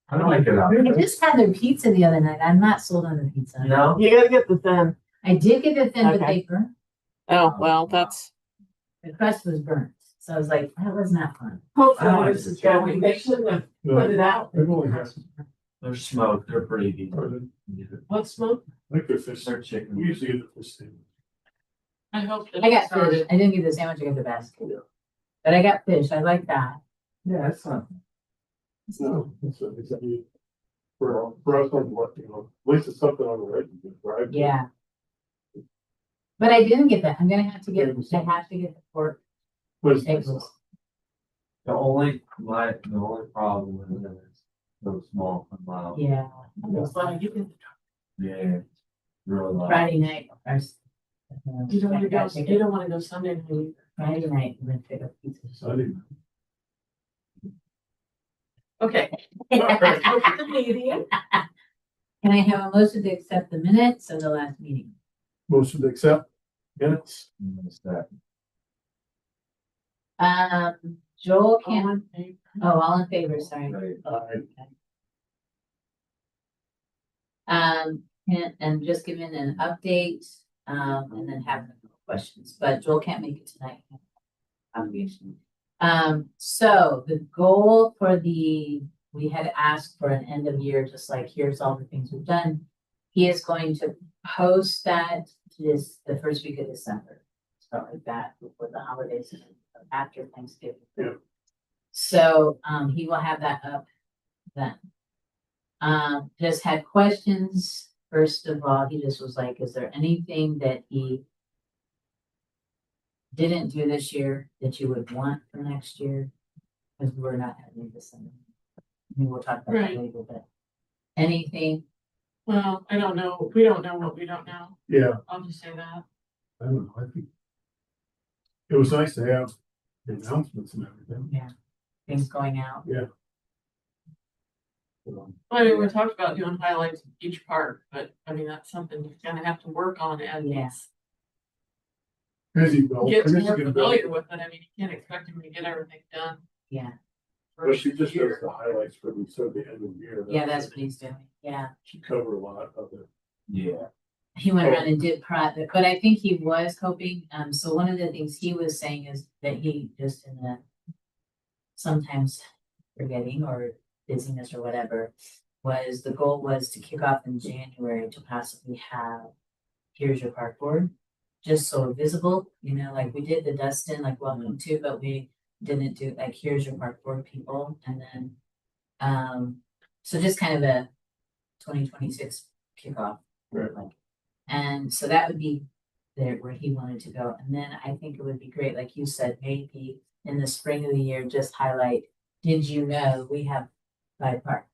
I don't like it out. I just had their pizza the other night. I'm not sold on the pizza. No? You gotta get the thin. I did get the thin, but Okay. they burnt. Oh, well, that's. The crust was burnt. So I was like, that was not fun. Hopefully, Oh, this is going. They shouldn't have put it out. I've only had some. They're smoked, they're pretty deep. What smoke? I like their fish. They're chicken. We usually get the fish sandwich. I hope. I got fish. I didn't get the sandwich, I got the basket. But I got fish. I like that. Yeah, it's not. No, it's for us, on what, you know, at least it's something on the regimen, right? Yeah. But I didn't get that. I'm gonna have to get, I have to get the pork. But it's- Pickles. The only problem with it is so small and loud. Yeah. Yeah. Really loud. Friday night. You don't wanna go, you don't wanna go Sunday night. Friday night, I'm gonna pick up pizza. I didn't. Okay. The meeting. Can I have a motion to accept the minutes of the last meeting? Motion to accept minutes. What's that? Joel can't, All in favor? oh, all in favor, sorry. Right. And just giving an update, and then have questions, but Joel can't make it tonight. Obligation. So the goal for we had asked for an end of year, just like here's all the things we've done. He is going to post that the first week of December, stuff like that, before the holidays, and after Thanksgiving. Yeah. So, he will have that up then. Just had questions. First of all, he just was like, is there anything that he didn't do this year that you would want for next year? Because we're not having this. We'll talk about that Right. later, but anything, Well, I don't know. We don't know what we don't know. Yeah, I'll just say that. I don't know, I think. It was nice to have the announcements and everything. things going out. I mean, we talked about doing highlights of each part, but I mean, that's something you're gonna have to work on and Yeah. As you go. get I guess you more can familiar build- with it. I mean, you can't expect him to get everything done. Yeah, But she just does the highlights for the, so the end of the year. yeah, that's what he's doing. Yeah. She covered a lot of it. Yeah. He went around and did private, but I think he was hoping, so one of the things he was saying is that he just in the sometimes forgetting or busyness or whatever, was the goal was to kick off in January to possibly have, here's your park board, just so visible, like we did the Dustin, like welcome to, but we didn't do like, here's your park board people, and then, so just kind of a 2026 kickoff. Right. Like, and so that would be there where he wanted to go. And then I think it would be great, like you said, maybe in the spring of the year, just highlight, did you know we have 5 parks?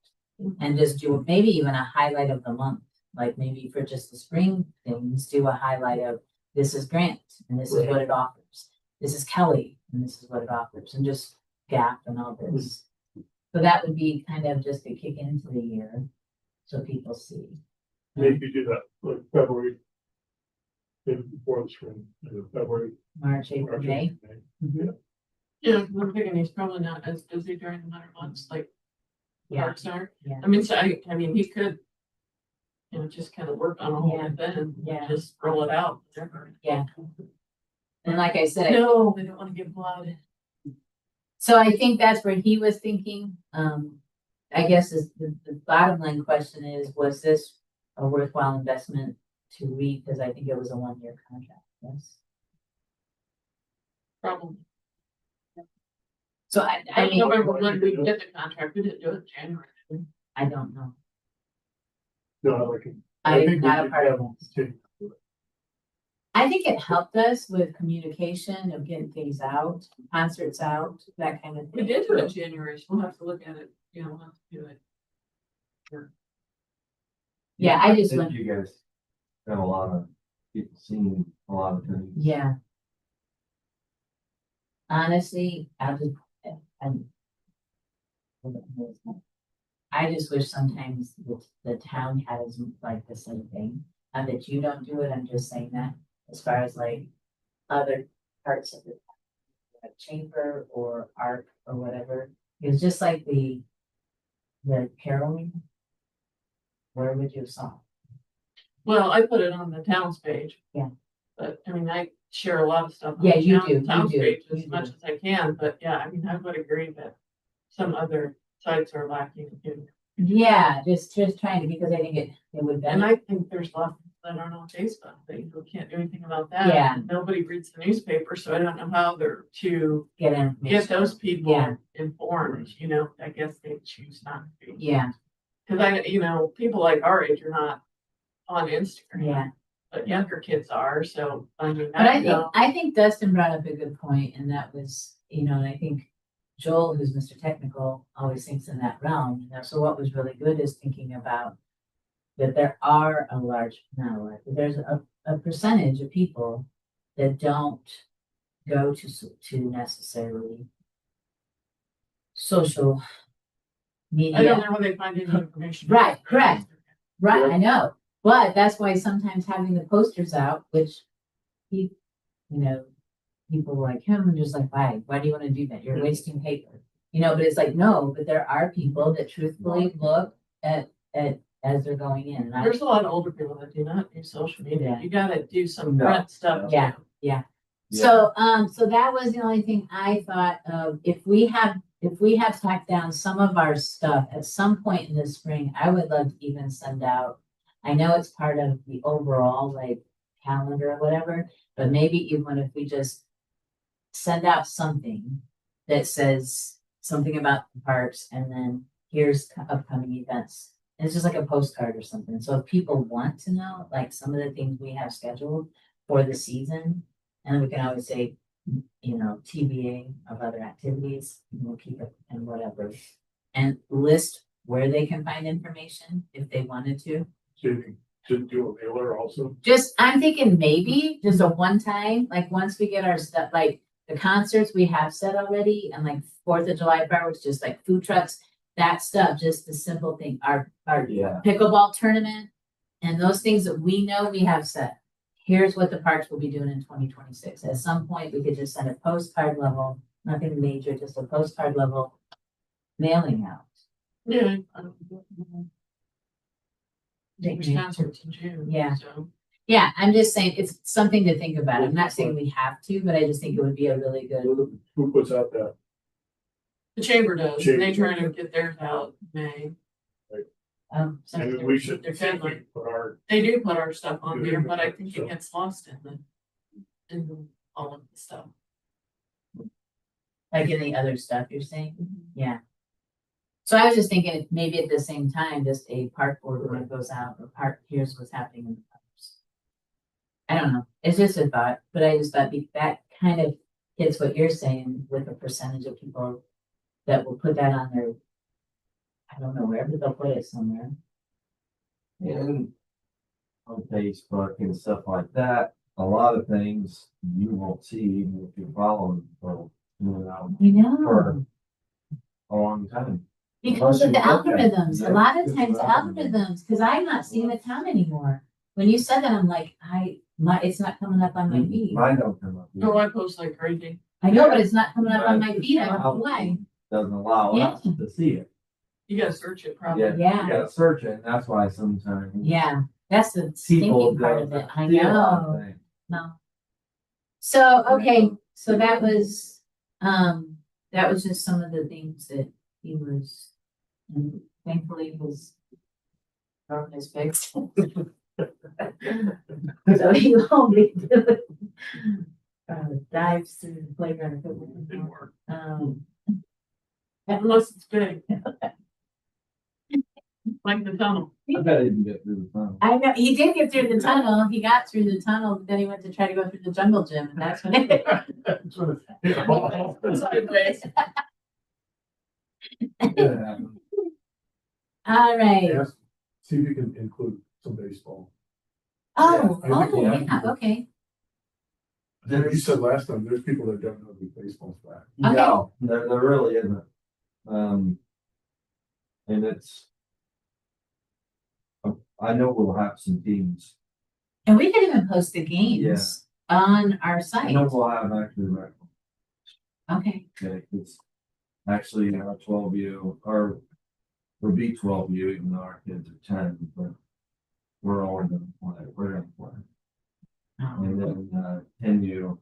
And just do maybe even a highlight of the month, like maybe for just the spring things, do a highlight of this is Grant and this is what it offers. This is Kelly and this is what it offers, and just Gap and all this. So that would be kind of just a kick into the year so people see. Maybe do that like February. Maybe before the spring, February. March, April, March, May. Yeah. Yeah, 'cause I'm thinking he's probably not as busy during the winter months like Yeah, parks are. yeah. I mean, so I mean, he could, just kind of work on a whole Yeah. event Yeah. and just roll it out. Yeah. And like I said, No, they don't want to get blood. so I think that's where he was thinking. I guess is the bottom line question is, was this a worthwhile investment to read? Because I think it was a 1-year contract, yes. Probably. So I I mean, don't remember when we did the contract. We didn't do it in January. did we? I don't know. No, I like it. I'm think we not a should part of have- it. I think it helped us with communication of getting things out, concerts out, that kind of We thing. did do it in January, so we'll have to look at it. We'll have to do it. Yeah, I just think went, you guys got a lot of people seeing a lot of things. yeah. Honestly, I just wish sometimes the town has like the same thing. Not that you don't do it, I'm just saying that as far as like other parts of the like chamber or art or whatever. It's just like the caroling? Where would you have saw? Well, I put it on the town's page. Yeah. But, I mean, I share a lot of stuff. on Yeah, the you town- do, you Town's do, page you as much do. as I can, but yeah, I mean, I would agree that some other sites are lacking in. Yeah, just trying to, because I think it would And benefit. I think there's lots that aren't on Facebook, that you can't do anything about that. Yeah. Nobody reads the newspaper, so I don't know how they're to Get get information. those people Yeah. informed, you know, I guess they choose not to be. Yeah, Cause people like our age are not on Instagram. yeah. But younger kids are, so I mean. But I think Dustin brought up a good point, and that was, and I think Joel, who's Mr. Technical, always thinks in that realm. So what was really good is thinking about that there are there's a percentage of people that don't go to necessarily social media. I don't know where they find any information. Right, correct. Right, I know, but that's why sometimes having the posters out, which people like him are just like, why do you want to do that? You're wasting paper. But it's like, no, but there are people that truthfully look at as they're going in. And There's a lot of older people that do not do social media. Yeah. You gotta do some No. print stuff. Yeah. too. So that was the only thing I thought of. If we have tacked down some of our stuff at some point in the spring, I would love to even send out. I know it's part of the overall calendar or whatever, but maybe even if we just send out something that says something about the parks and then here's upcoming events. And it's just like a postcard or something. So if people want to know, some of the things we have scheduled for the season, and we can always say, TBA of other activities, and we'll keep it and whatever. And list where they can find information if they wanted to. So you can just do a mailer also. I'm thinking maybe just a one time, once we get our stuff, the concerts we have set already and 4th of July fireworks, just food trucks, that stuff, just the simple thing, our Yeah. pickleball tournament and those things that we know we have set. Here's what the parks will be doing in 2026. At some point, we could just send a postcard level, nothing major, just a postcard level mailing out. Yeah. There's concerts in June. Yeah. So, Yeah, I'm just saying it's something to think about. I'm not saying we have to, but I just think it would be a really good. Who puts out that? the chamber does, and they Chamber. try to get theirs out in May. And Since we should they're think deadline. we put our, They do put our stuff on They there, do, but I think so. it gets lost in all of the stuff. Like any other stuff you're saying? Yeah. So I was just thinking maybe at the same time, just a park board when it goes out, or here's what's happening in the parks. I don't know. It's just a thought, but I just thought that kind of hits what you're saying with a percentage of people that will put that on their, I don't know, wherever they'll put it somewhere. And on Facebook and stuff like that, a lot of things you won't see even if you follow them for You know, For a long time. because of the Unless you look at it. algorithms, a Yeah, lot of it's times the algorithm. algorithms, because I'm not seeing the town anymore. When you said that, I'm like, it's not coming up on my feed. Mine don't come up. Oh, I post like crazy. I know, but it's not coming up on my But feed. I the don't know why. algorithm Doesn't allow us to see it. You gotta search it probably. Yeah, Yeah. you gotta search it, and that's why sometimes. Yeah, that's the People stinky part of it. I see a lot of know. things. No. So, okay, so that was just some of the things that he was, and thankfully his problem is fixed. So he won't be doing, dives through the playground equipment. Didn't work. Unless Unless it's big. Like the tunnel. I bet he can get through the tunnel. I know, he did get through the tunnel, he got through the tunnel, but then he went to try to go through the jungle gym, and that's when it. Sideways. Yeah. All right, Yes, see if you can include some baseball. oh, Yeah, I think, oh, yeah. yeah, okay, You said last time, there's people that don't know who baseball's back. No, there really isn't. And it's. I know we'll have some teams. and we could even post the games on our I site, know we'll have actually, right, okay, okay, it's actually 12U, or Or B12U, even though our kids are 10, but we're all gonna play, we're gonna play. And then, 10U,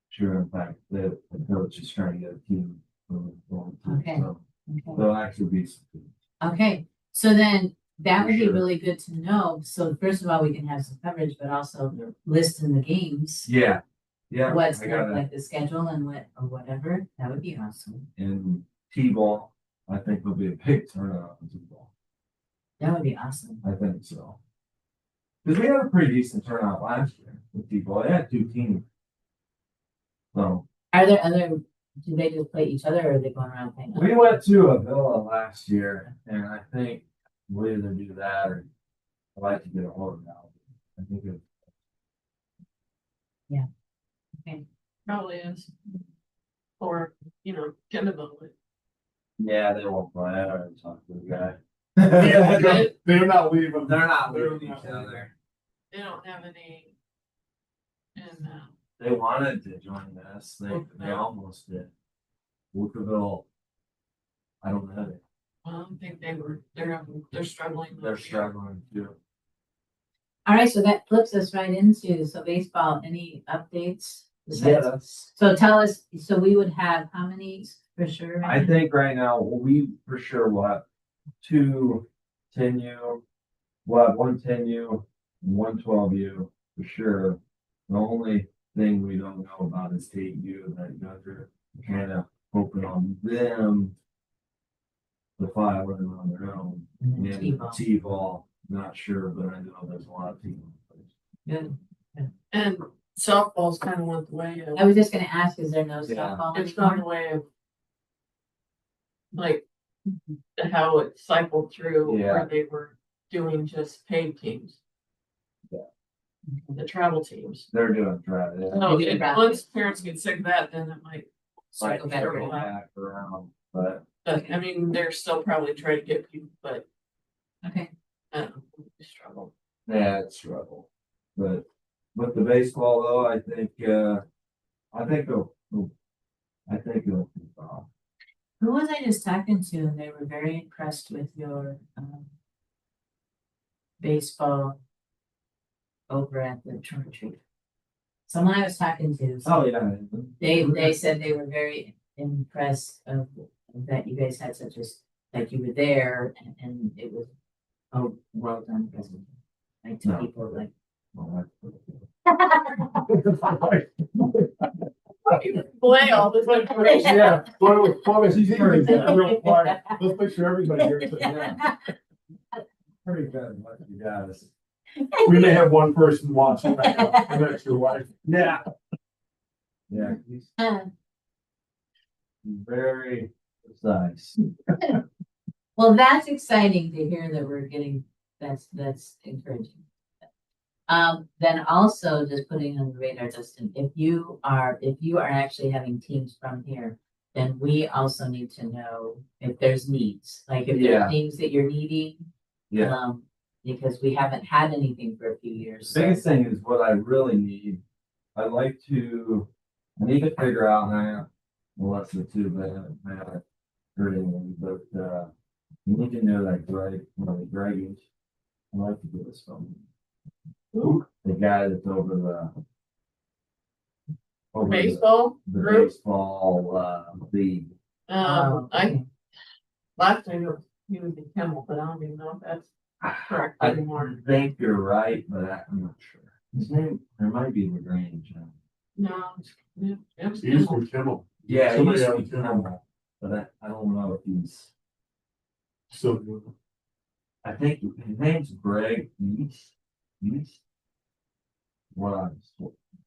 sure, in fact, the coach is trying to get a team. Okay. So Okay. there'll actually be some. Okay, so then that For would be sure. really good to know. So first of all, we can have some coverage, but also Yeah. list in the games. Yeah, yeah. What's I got it. like the schedule and what, or whatever, that would be awesome. In T-ball, I think there'll be a big turnout in T-ball. That would be awesome. I think so. Because we had a pretty decent turnout last year with T-ball. They had 2 teams. So Are there other, do they just play each other or are they going around playing? we went to a villa last year, and I think we'll either do that or I'd like to get a hold of now. I think it. Probably is. Or, get a vote. Yeah, they won't play. I already talked to the guy. They're not leaving. They're not They're leaving not each leaving. other. They don't have any. And, They wanted to join us. They Woodville. almost did. Woodville. I don't know. I don't think they're struggling. They're struggling too. All right, so that flips us right into, so baseball, any updates? Yeah, besides- that's. So tell us, so we would have how many for sure? right I now? think right now, we for sure will have 2 10U. We'll have 1 10U, 1 12U for sure. The only thing we don't know about is 8U that you guys are kind of hoping on them to file it on their own. And then And T-ball. T-ball, not sure, but I know there's a lot of people. Good. And softball's kind of went the way of. I was just gonna ask, is there no Yeah. softball It's gone the anymore? way of. Like, how it cycled through Yeah. where they were doing just paid teams. The travel teams. They're doing draft. Yeah. So They do if draft. once parents get sick of that, then it might, Might Circle back circle around. back around, but but I mean, they're still probably trying to get people, but Okay, struggle. yeah, it's struggle. But with the baseball though, I think it'll be fine. who was I just talking to and they were very impressed with your, baseball over at the trunk or treat? Someone I was talking to. Oh, yeah. They said they were very impressed of that you guys had such a, like you were there and it was, oh, well done presentation. Like to No. people like. Well, Play all this information. Yeah, well, as long as he's Pretty good. real quiet, let's make sure everybody hears it. Yeah. Pretty good, what you guys. We may have one person watching right now, and that's your wife. Yeah. Yeah, he's very precise. Well, that's exciting to hear that we're getting, that's encouraging. Then also just putting on the radar, Justin, if you are actually having teams from here, then we also need to know if there's needs, like if Yeah. there's things that you're needing. Yeah. Because we haven't had anything for a few years. The so- biggest thing is what I really need. I need to figure out, and I have Melissa too, but I haven't heard anything, but, you need to know that Greg, the Greggies. I like to do this from. The guy that's over the Baseball The group. baseball, league. Oh, okay. Last time he was in Kimmel, but I don't even know if that's correct I anymore. think you're right, but I'm not sure. His name, there might be Lagrange. No, it was He used Kimmel. to be Kimmel, Yeah, he Somebody used to out be of town. Kimmel, but I don't know if he's, still doing it. I think his name's Greg East. What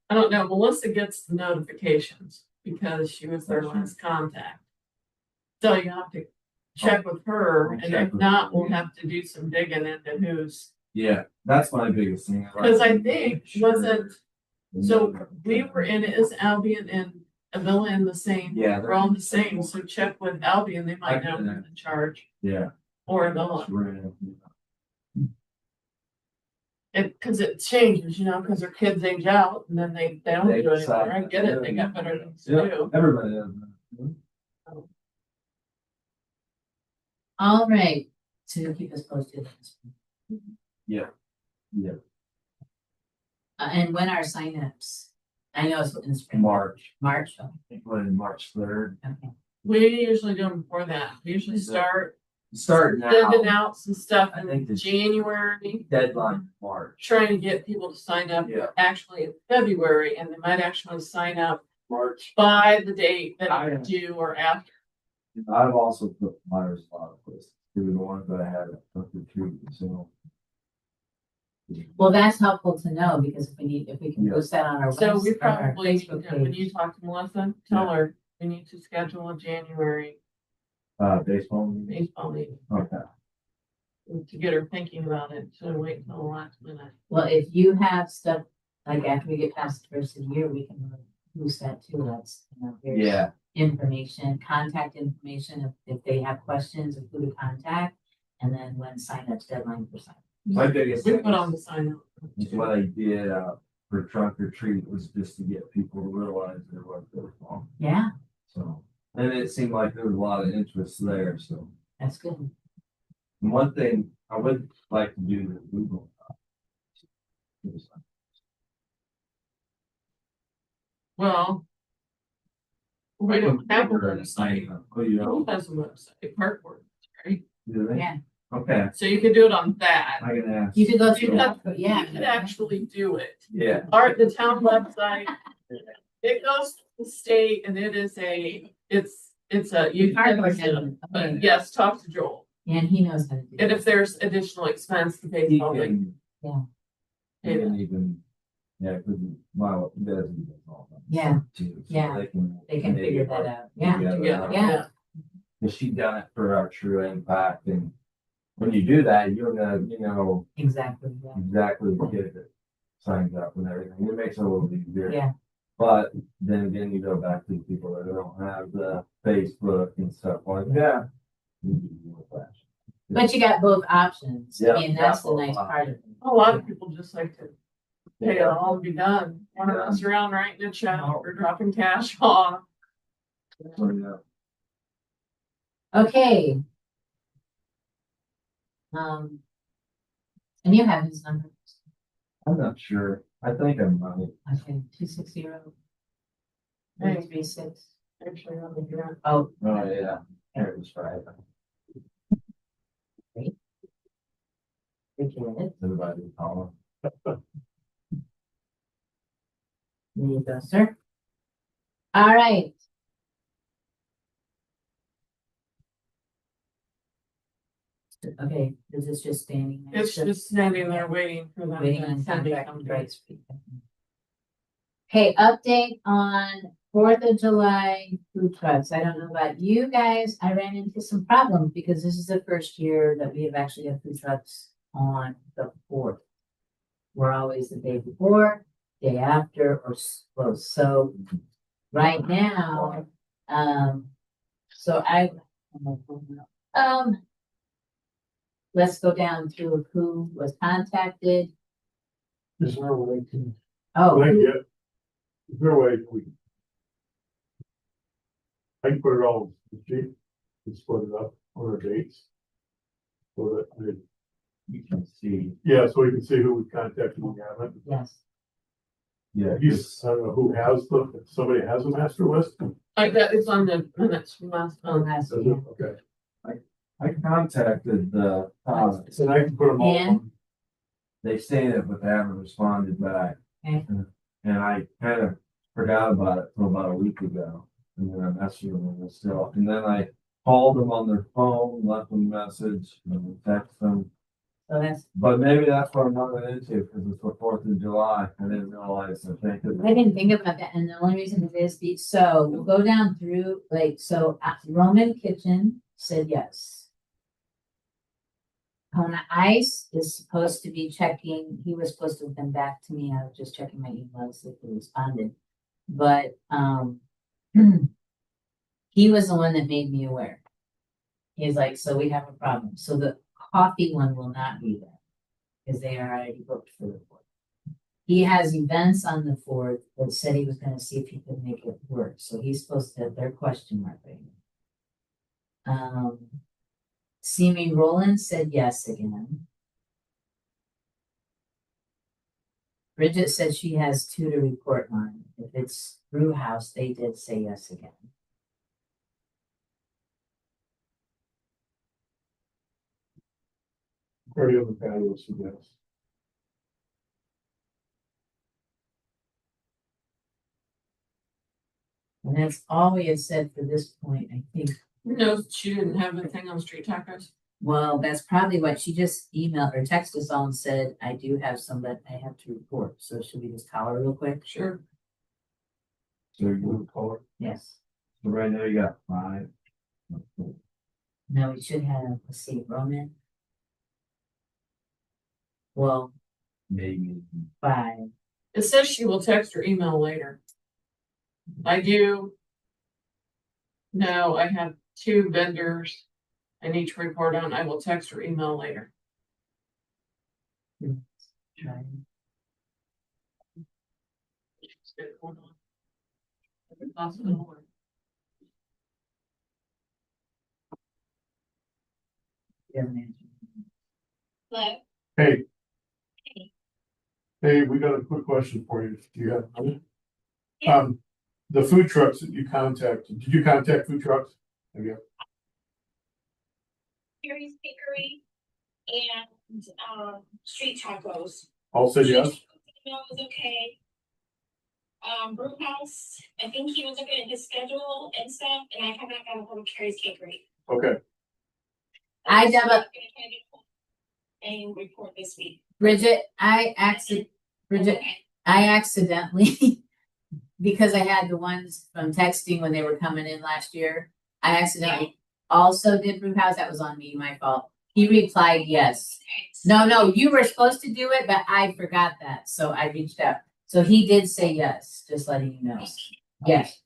I don't know, Melissa gets the notifications because she was their last contact. So you have to check with her, I'll and check if with not, her. we'll have to do some digging into who's, Yeah, that's my biggest thing. because I think, wasn't, so we were in, is Albion and Avila in the same? Yeah. We're all the same, so check with Albion, they might know who's in charge, Yeah. or Avila. it's random. Cause it changes, cause their kids age out, and then they don't They do it decide anymore, I get it, they got better things to Yeah, do. everybody does that. All right, So you'll keep us posted. Yeah. And when are signups? I know it's in the spring. March, March, I think when March 3rd. okay. We usually do them before that. We usually start Start sending now, out some stuff I think in this- January, deadline March. trying to get people to sign up Yeah. actually in February, and they might actually sign up March. by the date that I- it's due or after. I've also put flyers a lot of places, through the ones that I had at Country Tree, so. Well, that's helpful to know because if we can Yeah. post that on our So we website, on our probably, Facebook when you page. talk to Melissa, tell her we need to schedule a January Baseball meeting, baseball meeting okay. to get her thinking about it, so wait until the last minute. Well, if you have stuff, like after we get past the first of the year, we can boost that too. That's, here's Yeah, information, contact information, if they have questions of who to contact. And then when signups deadline for sign. my biggest We thing put on the is sign up. what I did, for trunk or treat was just to get people to realize there was their phone, Yeah, so. And it seemed like there was a lot of interest there, so. that's good. And one thing I would like to do is Google. Well, we don't have a website. Oh, you Who know, has a website? Park Board, right? do they? Yeah, Okay, So you could do it on that. I can ask. you could go You through could- that, but yeah. You could actually do it. Yeah, The town website, it goes to the state and it is it's a, you Park can, Board has it. but yes, talk to Joel. And he knows how to do And it. if there's additional expense to pay he public, can. Yeah. He can even, yeah, cause my, does even all that. Yeah. Too, so Yeah. They can figure that out. Yeah, together, yeah. Cause she done it for our true impact, and when you do that, you're gonna, exactly. Yeah. exactly the kid that signs up and everything, it makes it a little easier. Yeah. But then again, you go back to the people that don't have the Facebook and stuff like that. You do more flash. But you got both options. Yeah, I mean, that's the both nice part of it. a lot of people just like to pay it all and be done. One of us around writing a check or dropping cash off. So, yeah. Okay. And you have his number. I'm not sure, I think I might. Okay, 260 Hey. 336. Actually, let me do that. Oh, Oh, yeah, there it was right. appreciate it. Everybody call There you go, sir. All right. Okay, this is just standing there. It's just standing there waiting for them. Waiting to on send me contract something. rights. Okay, update on 4th of July food trucks. I don't know about you guys. I ran into some problems because this is the first year that we have actually had food trucks on the 4th. We're always the day before, day after, or close. So right now, let's go down through who was contacted. Is there a way to, Oh, can I get, is there a way we? I can put it all in the sheet and split it up on our dates. So that, you can see, yeah, so we can see who we contacted and we haven't. yes. yeah, He's, I don't know who has if somebody has a master list. Like that, it's on the minutes from last Oh, month. that's, Does it? Okay, I contacted the, so I can put them all. And? on- they seen it, but they haven't responded back. Okay. And I kind of forgot about it for about a week ago, and then I messaged them and still, and then I called them on their phone, left them a message, and text them. so that's, But maybe that's what I'm running into, because it's the 4th of July, I didn't realize, I think. I didn't think about that, and the only reason it is, so we'll go down through, Roman Kitchen said yes. Kona Ice is supposed to be checking, he was supposed to have been back to me, I was just checking my emails if he responded. But, he was the one that made me aware. He's like, so we have a problem, so the coffee one will not be there, because they are already booked for the 4th. He has events on the 4th, but said he was gonna see if he could make it work, so he's supposed to, their question mark right now. Simi Roland said yes again. Bridget said she has 2 to report on. If it's brew house, they did say yes again. Party on the patio, so yes. And that's all we had said for this point, I think. No, she didn't have anything on street tacos. Well, that's probably what she just emailed or texted us all and said, I do have some that I have to report. So should we just call her real quick? Sure. So you, Blue collar. Yes. so right now you got 5. No, we should have, let's see, Roman. Well, Maybe. 5. It says she will text or email later. I do. No, I have 2 vendors I need to report on. I will text or email later. Try. He doesn't answer. Hello? Hey. Hey, we got a quick question for you. Do you have? The food trucks that you contacted, did you contact food trucks? Have you? Gary's Bakery and, Street Tacos. All said yes? No, it was okay. Brew House, I think he was looking at his schedule and stuff, and I have not got a hold of Gary's Bakery. Okay, I So double- I'm gonna try to get hold and report this week. Bridget, I Okay. accidentally, because I had the ones from texting when they were coming in last year, I accidentally also did brew house. That was on me, my fault. He replied yes. Okay. No, you were supposed to do it, but I forgot that, so I reached out. So he did say yes, just letting you know. Yes,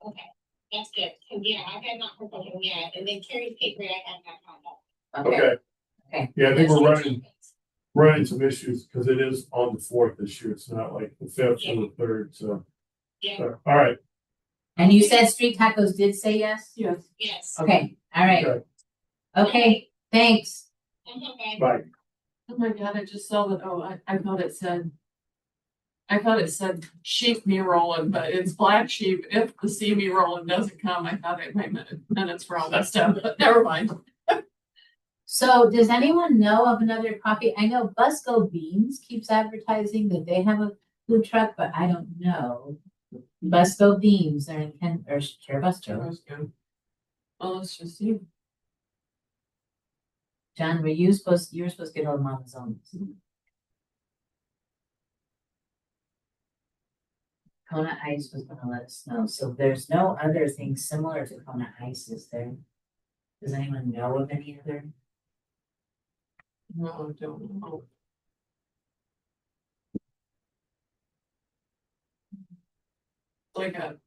Okay, that's good, 'cause yeah, I have not heard from him yet, and then Gary's Bakery, I have not contacted. okay, okay. Okay. Yeah, I think we're Street running Tacos. some issues because it is on the 4th this year. It's not like the 5th or the 3rd, so. Yeah, All right, And you said Street Tacos did say yes? Yes. yes. Okay, all right, okay, okay, thanks. Bye. bye. Oh my God, I just saw that. Oh, I thought it said. I thought it said sheep me rolling, but it's black sheep. If the see me rolling doesn't come, I thought it might minutes for all that stuff, but never mind. So does anyone know of another coffee? I know Busco Beans keeps advertising that they have a food truck, but I don't know. Busco Beans, they're in Ken, or Cherubusco. Well, let's just see. John, were you supposed to get hold of Mama's own? Kona Ice was gonna let us know, so there's no other thing similar to Kona Ice, is there? Does anyone know of any other? No, I don't know. Like a.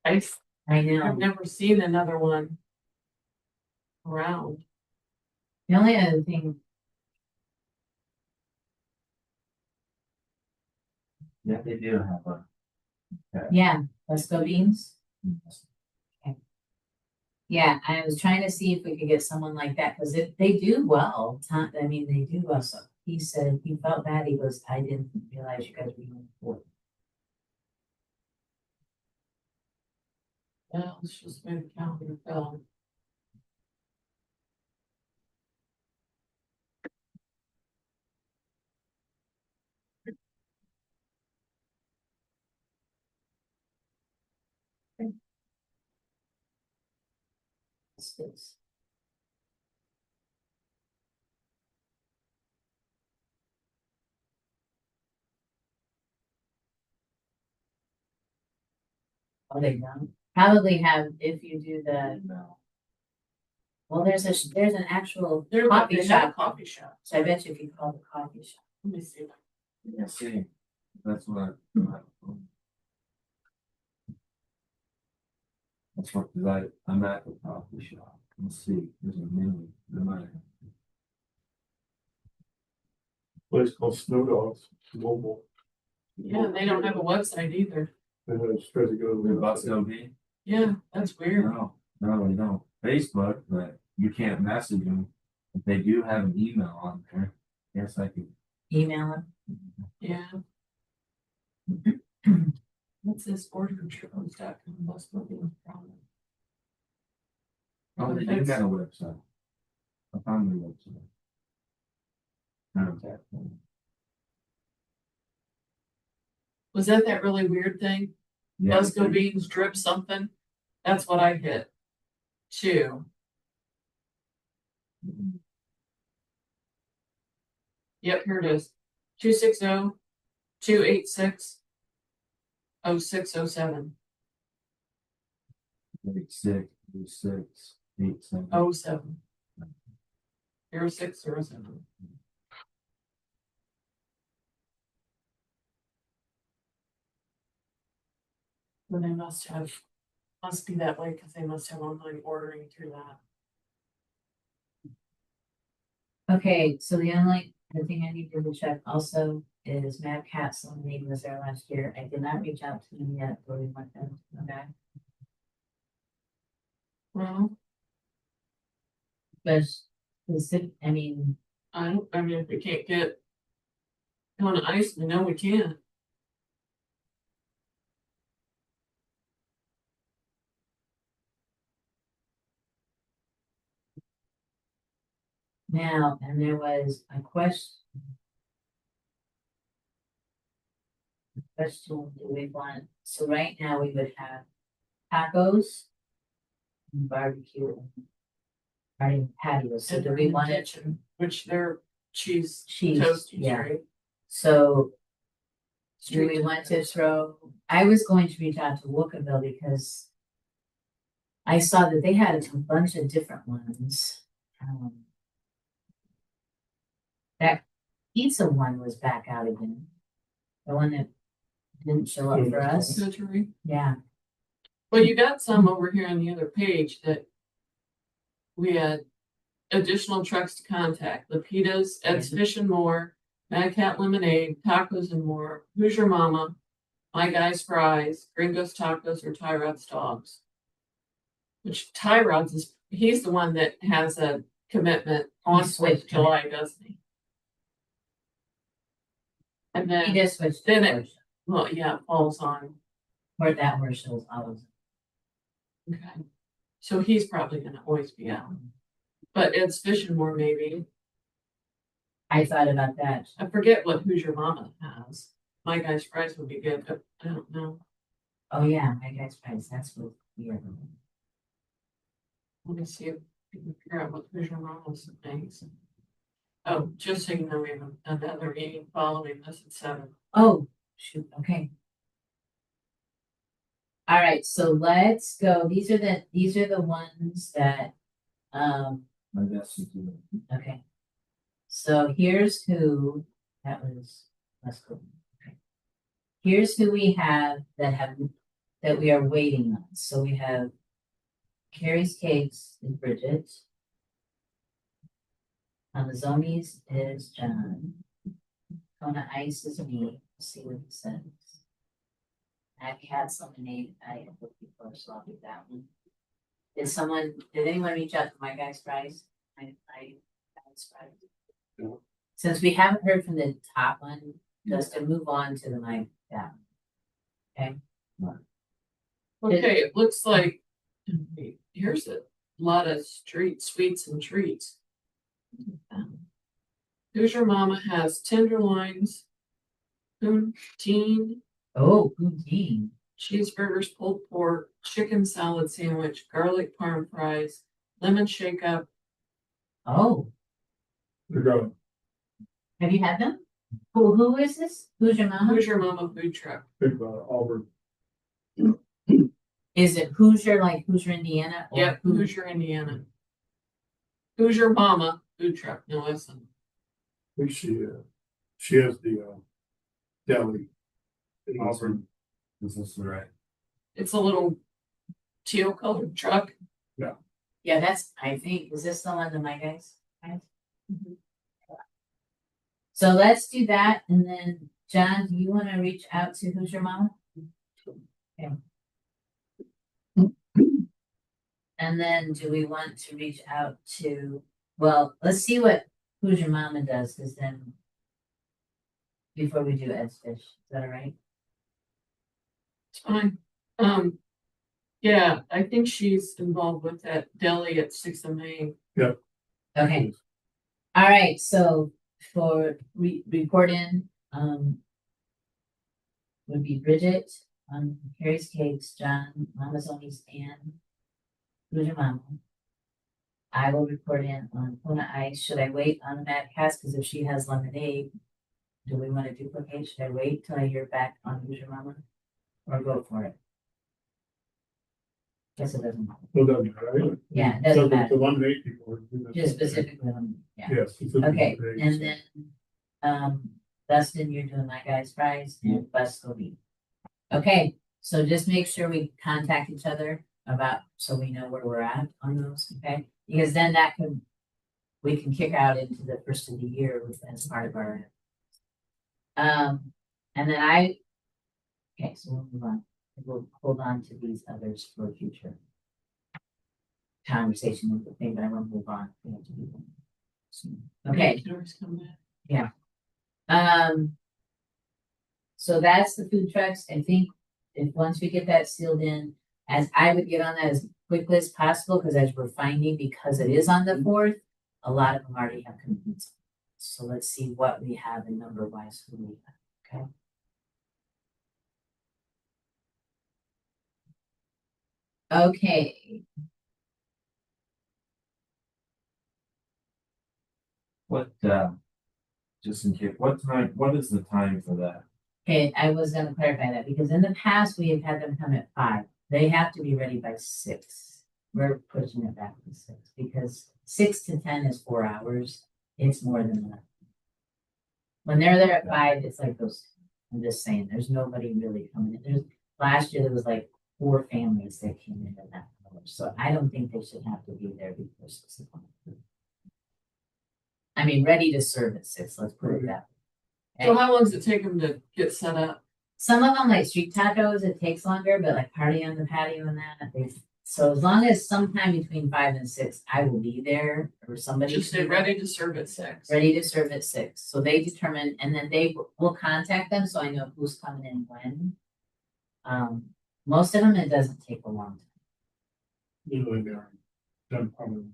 I've I know, never seen another one. Around. the only other thing, Yeah, they do have a. yeah, Busco Beans. Yeah, I was trying to see if we could get someone like that, because if they do well, I mean, they do well, so he said he felt bad, he goes, I didn't realize you guys were doing it. Yeah, let's just make a calendar fill. It's- Oh, they don't, probably have, if you do the, No. well, there's an actual They're coffee they have a shop, coffee shop. so I bet you if you call the coffee shop. Let me see. Yeah, see, that's what. That's what, cause I'm at the coffee shop, let's see, there's a menu, there might. Place called Snow Dogs, mobile. Yeah, they don't have a website either. And I just tried to go to The the Busco B, Yeah, that's weird. No, we don't. Facebook, but you can't message them. If they do have an email on there, yes, I can. Email him. Yeah. What's this order control stuff? Must not be a problem. Oh, they do got a website. I found the website. Contact them. Was that really weird thing? Yeah, Busco beans drip something? That's what I hit. 2. Yep, here it is. 260-286-0607. 6, 8, 7. 07. 0607. Well, they must be that way because they must have online ordering through that. Okay, so the thing I need to check also is Mad Cat's lemonade was there last year. I did not reach out to them yet, but we want them to come back. Well, But I mean, I mean, if we can't get on ice, we know we can't. now, and there was a question. Do we want, so right now we would have tacos and barbecue. Right, patios, so do we want it Which they're cheese cheese, toasties, yeah, right? so do Street we want to throw, I was going to reach out to Walkerville because I saw that they had a bunch of different ones. That pizza one was back out again. The one that didn't show up for us, Century. yeah, Well, you got some over here on the other page that we had additional trucks to contact. Lapitas, Ed's Fish and More, Mad Cat Lemonade, Tacos and More, Who's Your Mama, My Guy's Fries, Gringos Tacos, or Tyrod's Dogs. Which Tyrod's he's the one that has a commitment on He 4th switched of July, doesn't he? And he then, just switched to then it- Porsche, well, yeah, it falls on. or that where shows always. Okay. So he's probably gonna always be out. But Ed's Fish and More maybe. I thought about that, I forget what Who's Your Mama has. My Guy's Fries would be good, but I don't know. oh yeah, my guy's price, that's what we are. Let me see if we can figure out what Who's Your Mama's makes. Oh, just so you know, we have another meeting following this at 7. Oh, shoot, okay. All right, so let's go, these are the ones that, I guess you do. okay. So here's who, let's go. Okay. Here's who we have, that we are waiting on, so we have Carrie's Cakes is Bridget. Amazonis is John. Kona Ice is me, let's see what he says. Mad Cat's Lemonade, I have looked before, so I'll do that one. Did anyone reach out to My Guy's Fries? Guy's Fries. No. Since we haven't heard from the top one, just to move on to the My, yeah. Okay, Okay, it looks like here's a lot of sweets and treats. Who's Your Mama has tenderloins, poutine, oh, poutine, cheeseburgers, pulled pork, chicken salad sandwich, garlic parm fries, lemon shake up. oh, They're going. have you had them? Who is this? Who's your mama? Who's Your Mama food truck? Big Auburn. Is it Hoosier, like Hoosier, Indiana? or Yep, Who's Your Indiana? Who's Your Mama food truck? No, listen. I think she has the deli. in Auburn. This is right. It's a little teal colored truck. Yeah, that's, I think, is this the one that my guys? Right? So let's do that, and then, John, do you wanna reach out to Who's Your Mama? Okay. And then do we want to reach out to, well, let's see what Who's Your Mama does, because then before we do Ed's Fish, is that all right? It's fine. Yeah, I think she's involved with that deli at 6th of May. Okay. All right, so for report in, would be Bridget, Carrie's Cakes, John, Mama's Only's, and Who's Your Mama? I will report in on Kona Ice. Should I wait on the Mad Cast? Because if she has lemonade, do we want to duplicate? Should I wait till I hear back on Who's Your Mama? Or go for it? Guess it doesn't matter. Well, doesn't matter, right? Yeah, it doesn't So matter. to eliminate people. Just specifically lemonade, yeah. Yes. specifically Okay, they- and then, Dustin, you're doing my guys' fries and Bus will be. Okay, so just make sure we contact each other about, so we know where we're at on those, okay? Because then we can kick out into the first of the year with, as part of our. And then okay, so we'll move on. We'll hold on to these others for future conversation with the thing, but I want to move on. We have to do them soon. Okay. You can always come back. So that's the food trucks. I think if once we get that sealed in, as I would get on that as quickly as possible, because as we're finding, because it is on the 4th, a lot of them already have commitments. So let's see what we have in number wise for we have, okay? Okay, What, just in case, what is the time for that? okay, I was gonna clarify that, because in the past, we have had them come at 5. They have to be ready by 6. We're pushing it back to 6, because 6 to 10 is 4 hours. It's more than enough. When they're there at 5, it's like those, I'm just saying, there's nobody really coming in. Last year, there was like 4 families that came in that hour, so I don't think they should have to be there before 6 o'clock. I mean, ready to serve at 6, let's put it that way. So how long does it take them to get set up? Some of them, like street tacos, it takes longer, but like party on the patio and that, so as long as sometime between 5 and 6, I will be there, or somebody. Just can say be there, ready to serve at 6. ready to serve at 6, so they determine, and then they will contact them, so I know who's coming in when. Most of them, it doesn't take a long time. Usually they are done probably.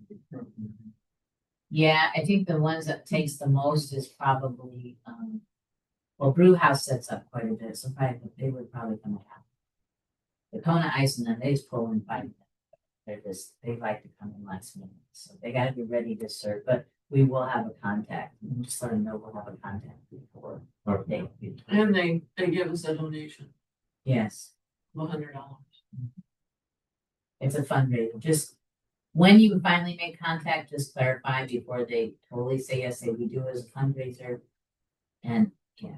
Yeah, I think the ones that takes the most is probably, well, Brew House sets up quite a bit, so probably, they would probably come out. The Kona Ice and then they just pull in 5 minutes. They like to come in last minute, so they gotta be ready to serve, but we will have a contact. We'll just let them know we'll have a contact before Okay. they. And they give us a donation Yes, of $100. it's a fundraiser, just when you finally make contact, just clarify before they totally say yes, say we do it as a fundraiser. And, yeah.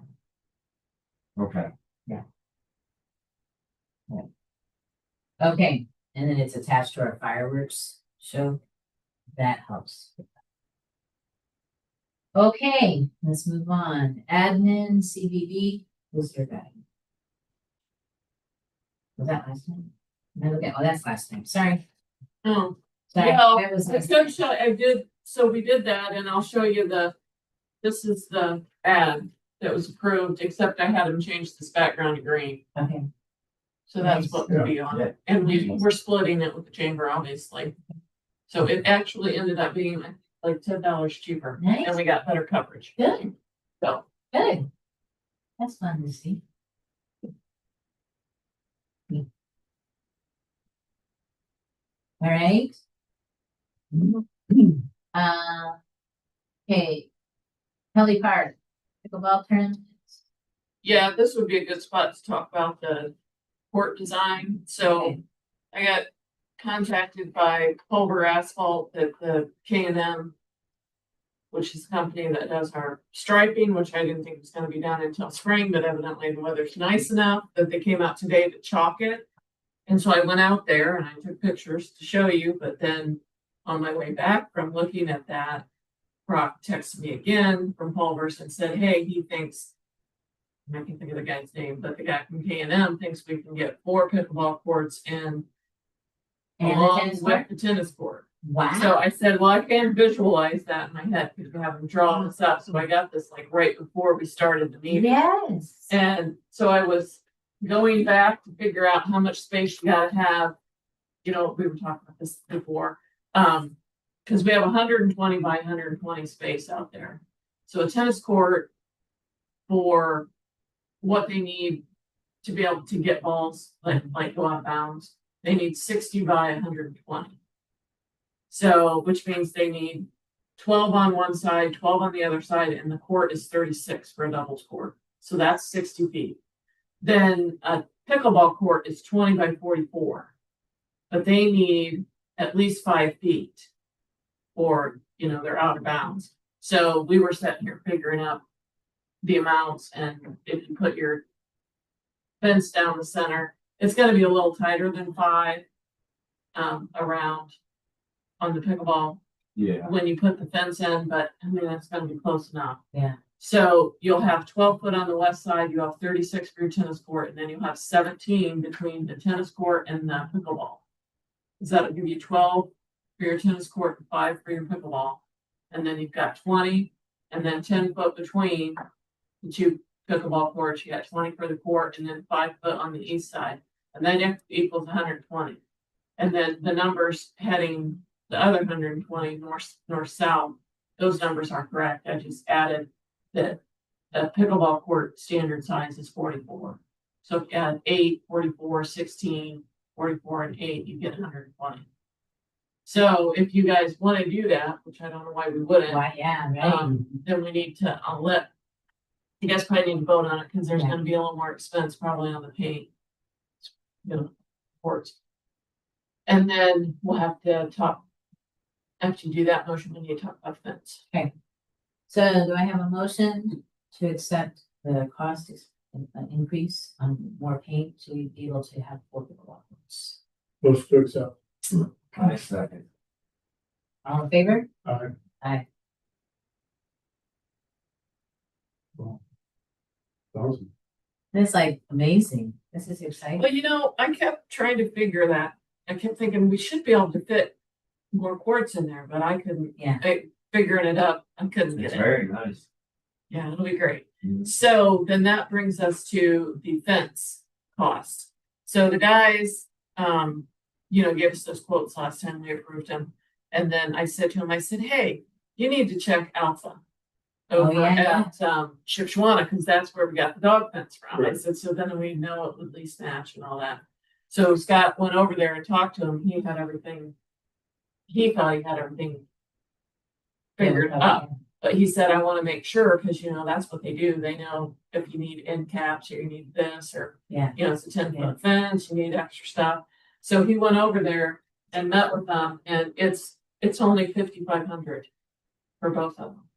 Okay, Okay, and then it's attached to our fireworks show. That helps. Okay, let's move on. Admin, CBB, who's your guy? Was that last time? No, okay, oh, that's last time, sorry. Oh, Sorry, well, that was I last could time. show, so we did that and I'll show you this is the ad that was approved, except I had them change this background to green. Okay, So that's what will be on it. And we're splitting it with the chamber, obviously. So it actually ended up being like $10 cheaper. Nice. And we got better coverage. good, So, good. That's fun to see. All right. Okay. Kelly Park, pickleball tournament. yeah, this would be a good spot to talk about the court design. So Okay. I got contacted by Culver Asphalt at the K&M, which is a company that does our striping, which I didn't think was gonna be done until spring, but evidently the weather's nice enough that they came out today to chalk it. And so I went out there and I took pictures to show you, but then on my way back from looking at that, Brock texted me again from Culver's and said, hey, he thinks, I can't think of the guy's name, but the guy from K&M thinks we can get 4 pickleball courts in And the along tennis with court? the tennis court. So Wow, I said, well, I can't visualize that in my head because we haven't drawn this up. So I got this like right before we started the meeting. yes. And so I was going back to figure out how much space you gotta have. You know, we were talking about this before, because we have 120 by 120 space out there. So a tennis court for what they need to be able to get balls like go out of bounds, they need 60 by 120. So, which means they need 12 on one side, 12 on the other side, and the court is 36 for a doubles court. So that's 60 feet. Then a pickleball court is 20 by 44. But they need at least 5 feet. Or, you know, they're out of bounds. So we were sitting here figuring out the amounts, and if you put your fence down the center, it's gonna be a little tighter than 5 around on the pickleball Yeah, when you put the fence in, but I mean, that's gonna be close enough. Yeah. So you'll have 12 foot on the west side, you have 36 for your tennis court, and then you'll have 17 between the tennis court and the pickleball. So that'll give you 12 for your tennis court and 5 for your pickleball. And then you've got 20 and then 10 foot between the two pickleball courts. You got 20 for the court and then 5 foot on the east side. And then it equals 120. And then the numbers heading the other 120 north south, those numbers are correct. I just added that the pickleball court standard size is 44. So if you add 8, 44, 16, 44, and 8, you get 120. So if you guys want to do that, which I don't know why we wouldn't, Why, yeah, right. then we need to, you guys probably need to vote on it because there's Yeah. gonna be a little more expense probably on the paint. You know, courts. And then we'll have to talk, after you do that motion, we need to talk about fence. So do I have a motion to accept the cost increase on more paint to be able to have 4 pickleball courts? Motion to accept. I second. All in favor? Aye. Aye. Thousand. It's like amazing. This is exciting. Well, you know, I kept trying to figure that. I kept thinking we should be able to fit more courts in there, but I couldn't. Yeah. Figuring it up, I couldn't It's get it. very nice. Yeah, it'll be great. Mhm. So then that brings us to the fence cost. So the guys, gave us those quotes last time we approved them. And then I said to him, I said, hey, you need to check Alpha over yeah. at Shipshewana, because that's where we got the dog fence from. I Right. said, so then we know it would at least match and all that. So Scott went over there and talked to him. He thought he had everything figured out. But he said, I want to make sure, because that's what they do. They know if you need end caps or you need this, or Yeah. it's a 10-foot fence, you need extra stuff. So he went over there and met with them, and it's only 5,500 for both of them.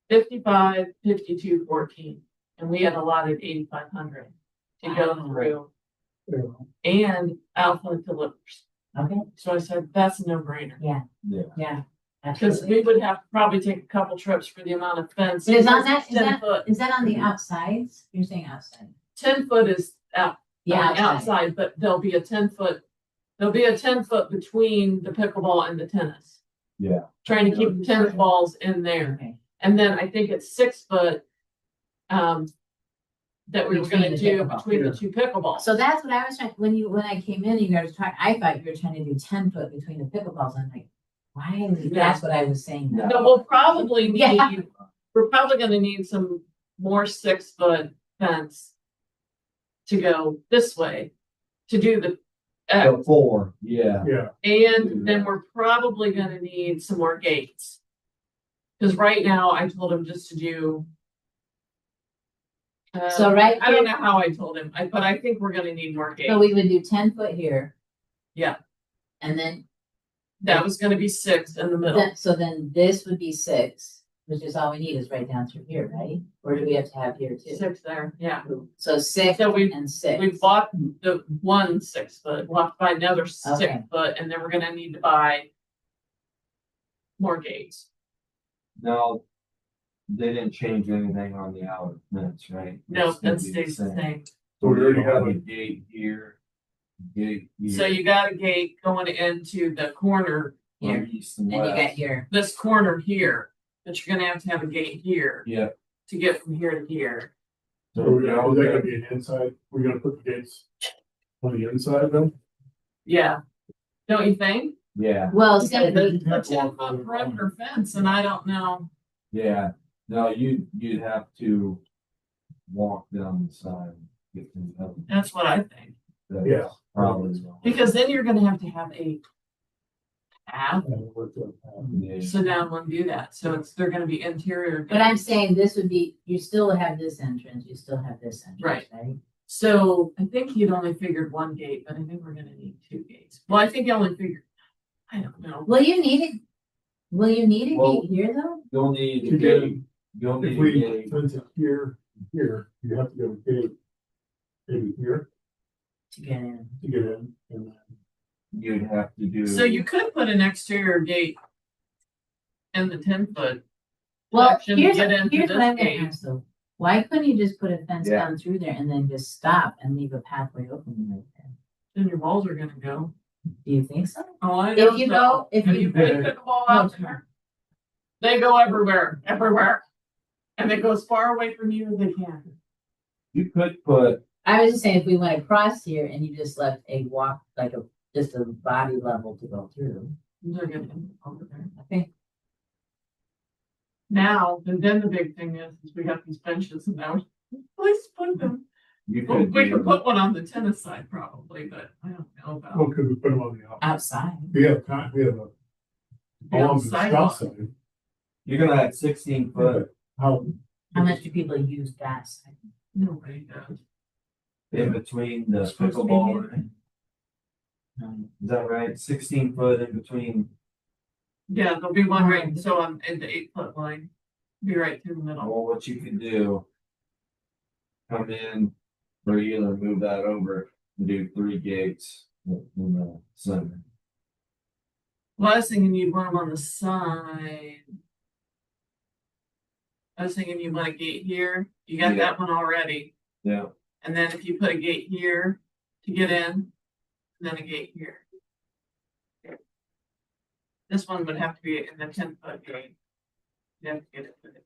55, 52, 14. And we had allotted 8,500 to go Wow. through, Yeah. and Alpha delivers. Okay, So I said, that's a no-brainer. Yeah. yeah. Because Absolutely. we would have to probably take a couple trips for the amount of fence. But is on because that- it's 10 foot. Is that on the outsides? You're saying outside? 10 foot is out, Yeah, outside, but there'll be a 10 foot between the pickleball and the tennis. Yeah. Trying to keep the tennis balls in there. Okay. And then I think it's 6 foot, that we were Between gonna the do pickleball. between the two pickleballs. So that's what I was trying, when I came in, you guys were trying, I thought you were trying to do 10 foot between the pickleballs. I'm like, why? That's what I was saying. Yeah. No, we'll probably Yeah. need, we're probably gonna need some more 6 foot fence to go this way, to do the, The 4, yeah. Yeah. and then we're probably gonna need some more gates. Cause right now I told him just to do. So right I don't here, know how I told him, but I think we're gonna need more so gates. we would do 10 foot here. Yeah. And then, That was gonna be 6 in the middle. so then this would be 6, which is all we need is right down through here, right? Or do we have to have here too? 6 there, yeah. So 6 So we and 6. bought the one 6 foot, we'll have to buy another 6 Okay. foot, and then we're gonna need to buy more gates. No, they didn't change anything on the outer fence, right? No, It's gonna that be stays the same. So we already have a gate here, Gate. So you got a gate going into the corner, Here, East and and you got west. here, this corner here, but you're gonna have a gate here Yeah. to get from here to here. So So, is that gonna be an inside, we're gonna put the gates on the inside then? Yeah, don't you think? yeah, well, Because see, it's a 10-foot perimeter fence, and I don't know. yeah. No, you'd have to walk down the side. Get to the other. That's what I think. That's Yeah. Probably. Because then you're gonna have to have a path, Yeah. sit down and do that. So they're gonna be interior. but I'm saying this would be, you still have this entrance, you still have this entrance, Right. right? So I think he'd only figured one gate, but I think we're gonna need two gates. Well, I think he only figured, I don't know. Will you need it? Will you need a Well- gate here though? You'll need To a get- gate. You'll need If a we gate. fence it here, you have to go to gate. Maybe here To get in. to get in and then. You'd have to do. So you could put an exterior gate in the 10-foot. Well, Section to here's, get into here's what this I'm gonna gate. ask though. Why couldn't you just put a fence Yeah. down through there and then just stop and leave a pathway open right there? Then your walls are gonna go. Do you think so? Oh, I If don't you know. go, if Have you, you played pickleball out there? They go everywhere, everywhere. And they go as far away from you as they can. You could put, I was just saying, if we went across here and you just left a walk, like a, just a body level to go through. They're gonna go over there. I think, Now, and then the big thing is we got these benches and now, please put them. you Well, could we could do, put one on the tennis side probably, but I don't know about. Well, could we put them on the outside? outside. We have we have a. Be on Along the the sidewalk. south side. you're gonna have 16 foot How? How much do people use that side? Nobody does. in between the Supposed to be pickleball. here. Is that right? 16 foot in between. Yeah, there'll be one right, so on, in the 8-foot line, be right through the middle. Well, what you can do. Come in, or either move that over and do 3 gates in the center. Well, I was thinking you'd want them on the side. I was thinking you want a gate here, you got Yeah. that one already, Yeah, and then if you put a gate here to get in, and then a gate here. This one would have to be in the 10-foot gate. You have to get it with it.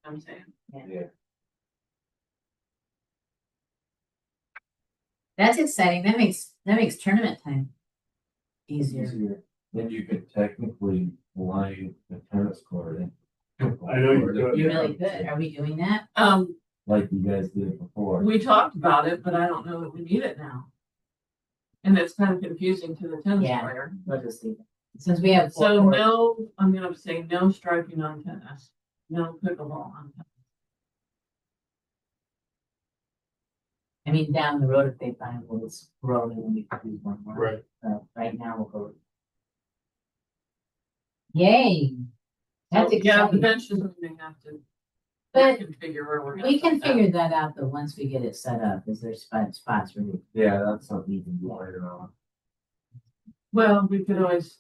I'm saying, yeah. That's exciting. That makes tournament time easier. Easier. Then you could technically line the tennis court in. I know you're good. You really could. Are we doing that? Like you guys did before. we talked about it, but I don't know that we need it now. And it's kind of confusing to the tennis Yeah. player. We'll just leave it. Since we have. So four- no, I'm gonna say no striking on tennis, no pickleball on tennis. I mean, down the road, if they find what's rolling, then we could use one more. Right. Right now, we'll go. Yay. That's So, yeah, the exciting. benches, we may have to. But Configure where we're gonna. we can put that. figure that out though, once we get it set up, is there spots really? Yeah, that's something you can do later on. Well, we could always,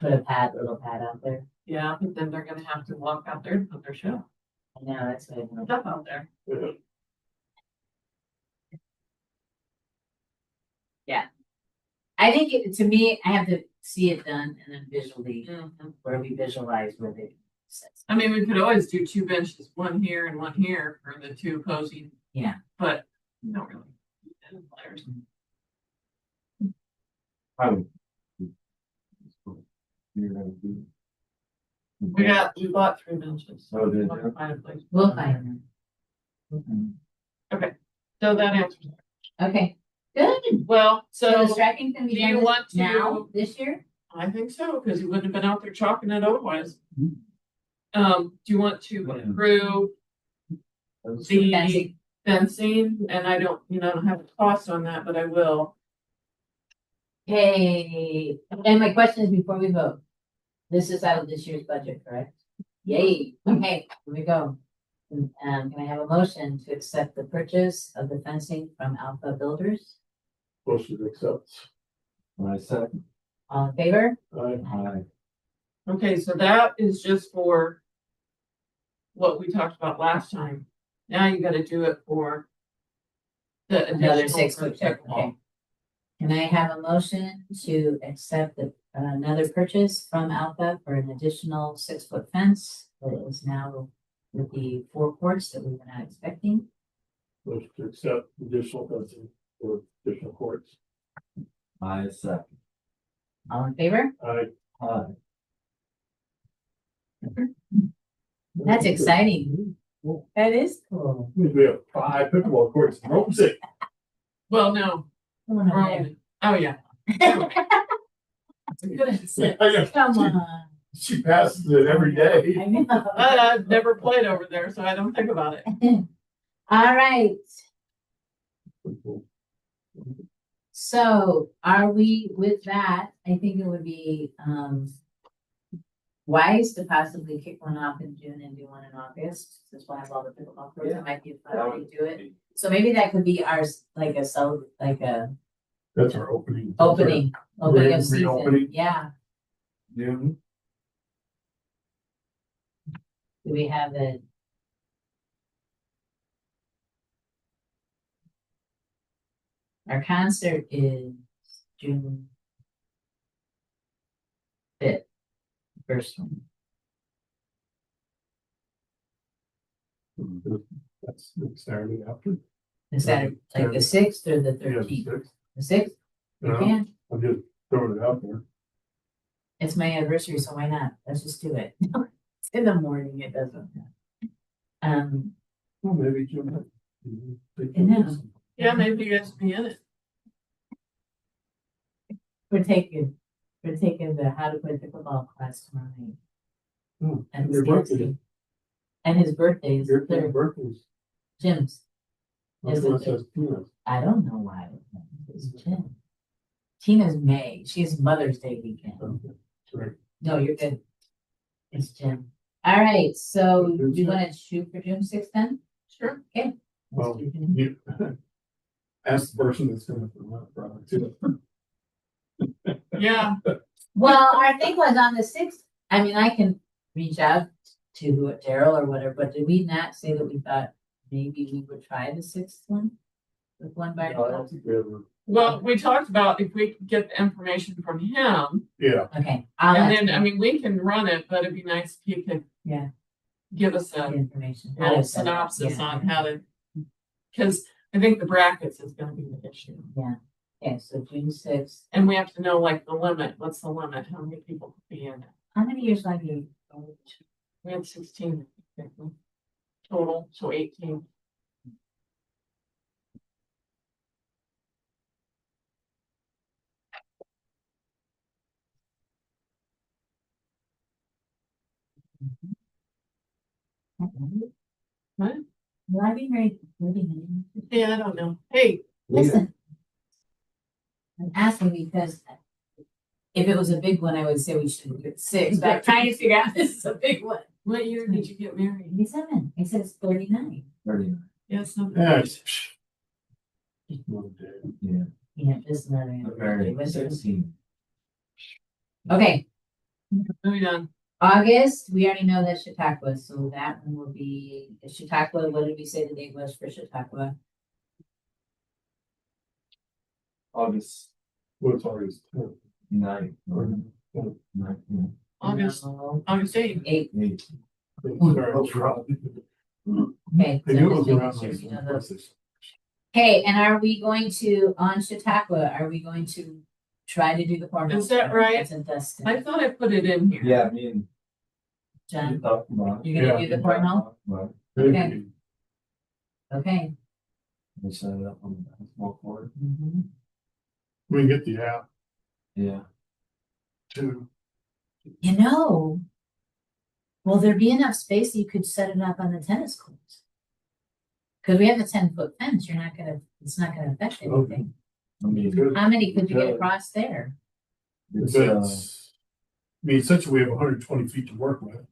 Put a little pad out there. yeah, but then they're gonna have to walk out there and put their show I know, that's what I know. stuff out there. I think to me, I have to see it done and then visually, Mhm. where we visualize where they sits. I mean, we could always do 2 benches, one here and one here for the 2 opposing. Yeah. But you don't really. need tennis players. I would. You're gonna do. We bought 3 benches. Oh, did We'll you? find a place. We'll find them. We'll find So that answers. them. Okay, good. Well, So so the striping can be do you done want to- now, this year? I think so, because he wouldn't have been out there chalking it otherwise. Mhm. Do you want to Yeah. approve That's- the Fencing. fencing? And I don't, I don't have a cost on that, but I will. Okay, and my question is before we vote. This is out of this year's budget, correct? Yay, okay, here we go. Can I have a motion to accept the purchase of the fencing from Alpha Builders? Motion accepts. When I said, All in favor? I, Okay, so that is just for what we talked about last time. Now you gotta do it for the Another additional 6 for foot check, pickleball. okay. Can I have a motion to accept another purchase from Alpha for an additional 6-foot fence that is now with the 4 courts that we were not expecting? Motion to accept additional fencing for additional courts. I second. All in favor? Aye. That's exciting. That is cool. We have 5 pickleball courts in Rome City. Well, no, Come on over wrong. Oh, yeah. there. Goodness. I know. Come on. She passes it every day. I know. I've never played over there, so I don't think about it. All right. So are we with that? I think it would be wise to possibly kick one off in June and do one in August. Since we'll have all the pickleball courts, it might be a fun way to do it. So maybe that could be ours, like a That's our opening. opening of season. Reopening. Yeah. June. Do we have the? Our concert is June 5th, first one. That's Saturday after. Is that like the 6th or the Yeah, 13th? six. The 6th? You Yeah. can. I'm just throwing it out there. It's my anniversary, so why not? Let's just do it. It's in the morning, it doesn't matter. Well, maybe Jim. I know. Yeah, maybe you guys be in it. We're taking the how to play pickleball class tomorrow night. Oh, And your birthday. Stanley. And his birthday is Your third. birthday's. Jim's. Is Everyone it says peanuts. I don't know why. It's Jim. Tina's May. She's Mother's Day weekend. Okay, right. No, you're good. It's Jim. All right, so June do you want to shoot for June 6th then? Sure. Okay. Let's Well, do June. you ask the person that's gonna run it probably too. Yeah, Well, our thing was on the 6th. I mean, I can reach out to Daryl or whatever, but did we not say that we thought maybe we would try the 6th one? With one by I don't think we ever, well, we talked about if we could get the information from him, yeah, Okay. I'll and ask then, him I mean, we can run it, but it'd be nice if he could. Yeah. Give us the a information. how little to set it up. synopsis Yeah. on how to, because I think the brackets is gonna be the issue. Okay, so June 6th. And we have to know like the limit, what's the limit, how many people could be in it? How many years have you? We had 16 I think, total, so 18. What? Well, I've been ready. Living Yeah, I don't know. Hey, Listen. I'm asking because if it was a big one, I would say we should do it 6, but I'm trying to figure out if this is a big one. what year did you get married? 87, it says 39. 39. Yes, no. yeah. Just another day. Yeah. Yeah, just another. I'm married 16. Okay, Moving on. August, we already know that Chautauqua, so that one will be Chautauqua. What did we say the date was for Chautauqua? August What's August? 9th or 9th. August, No, August 8th. 8. 8th. Sorry, I was wrong. Okay. I so knew it just was making around sure those. you know those. Okay, and are we going to, on Chautauqua, are we going to try to do the cornhole? Is that right? That's in Dustin. I thought I put it in here. Yeah, me and you John, talked about. you're gonna Yeah. do the cornhole? But Okay. Okay. we set it up on the basketball court. Mhm. We can get the app Yeah. too. You know, will there be enough space that you could set it up on the tennis courts? Because we have a 10-foot fence, it's not gonna affect anything. I mean, Good. How many could you get Good. across there? it's, That's, I mean, essentially we have 120 feet to work with.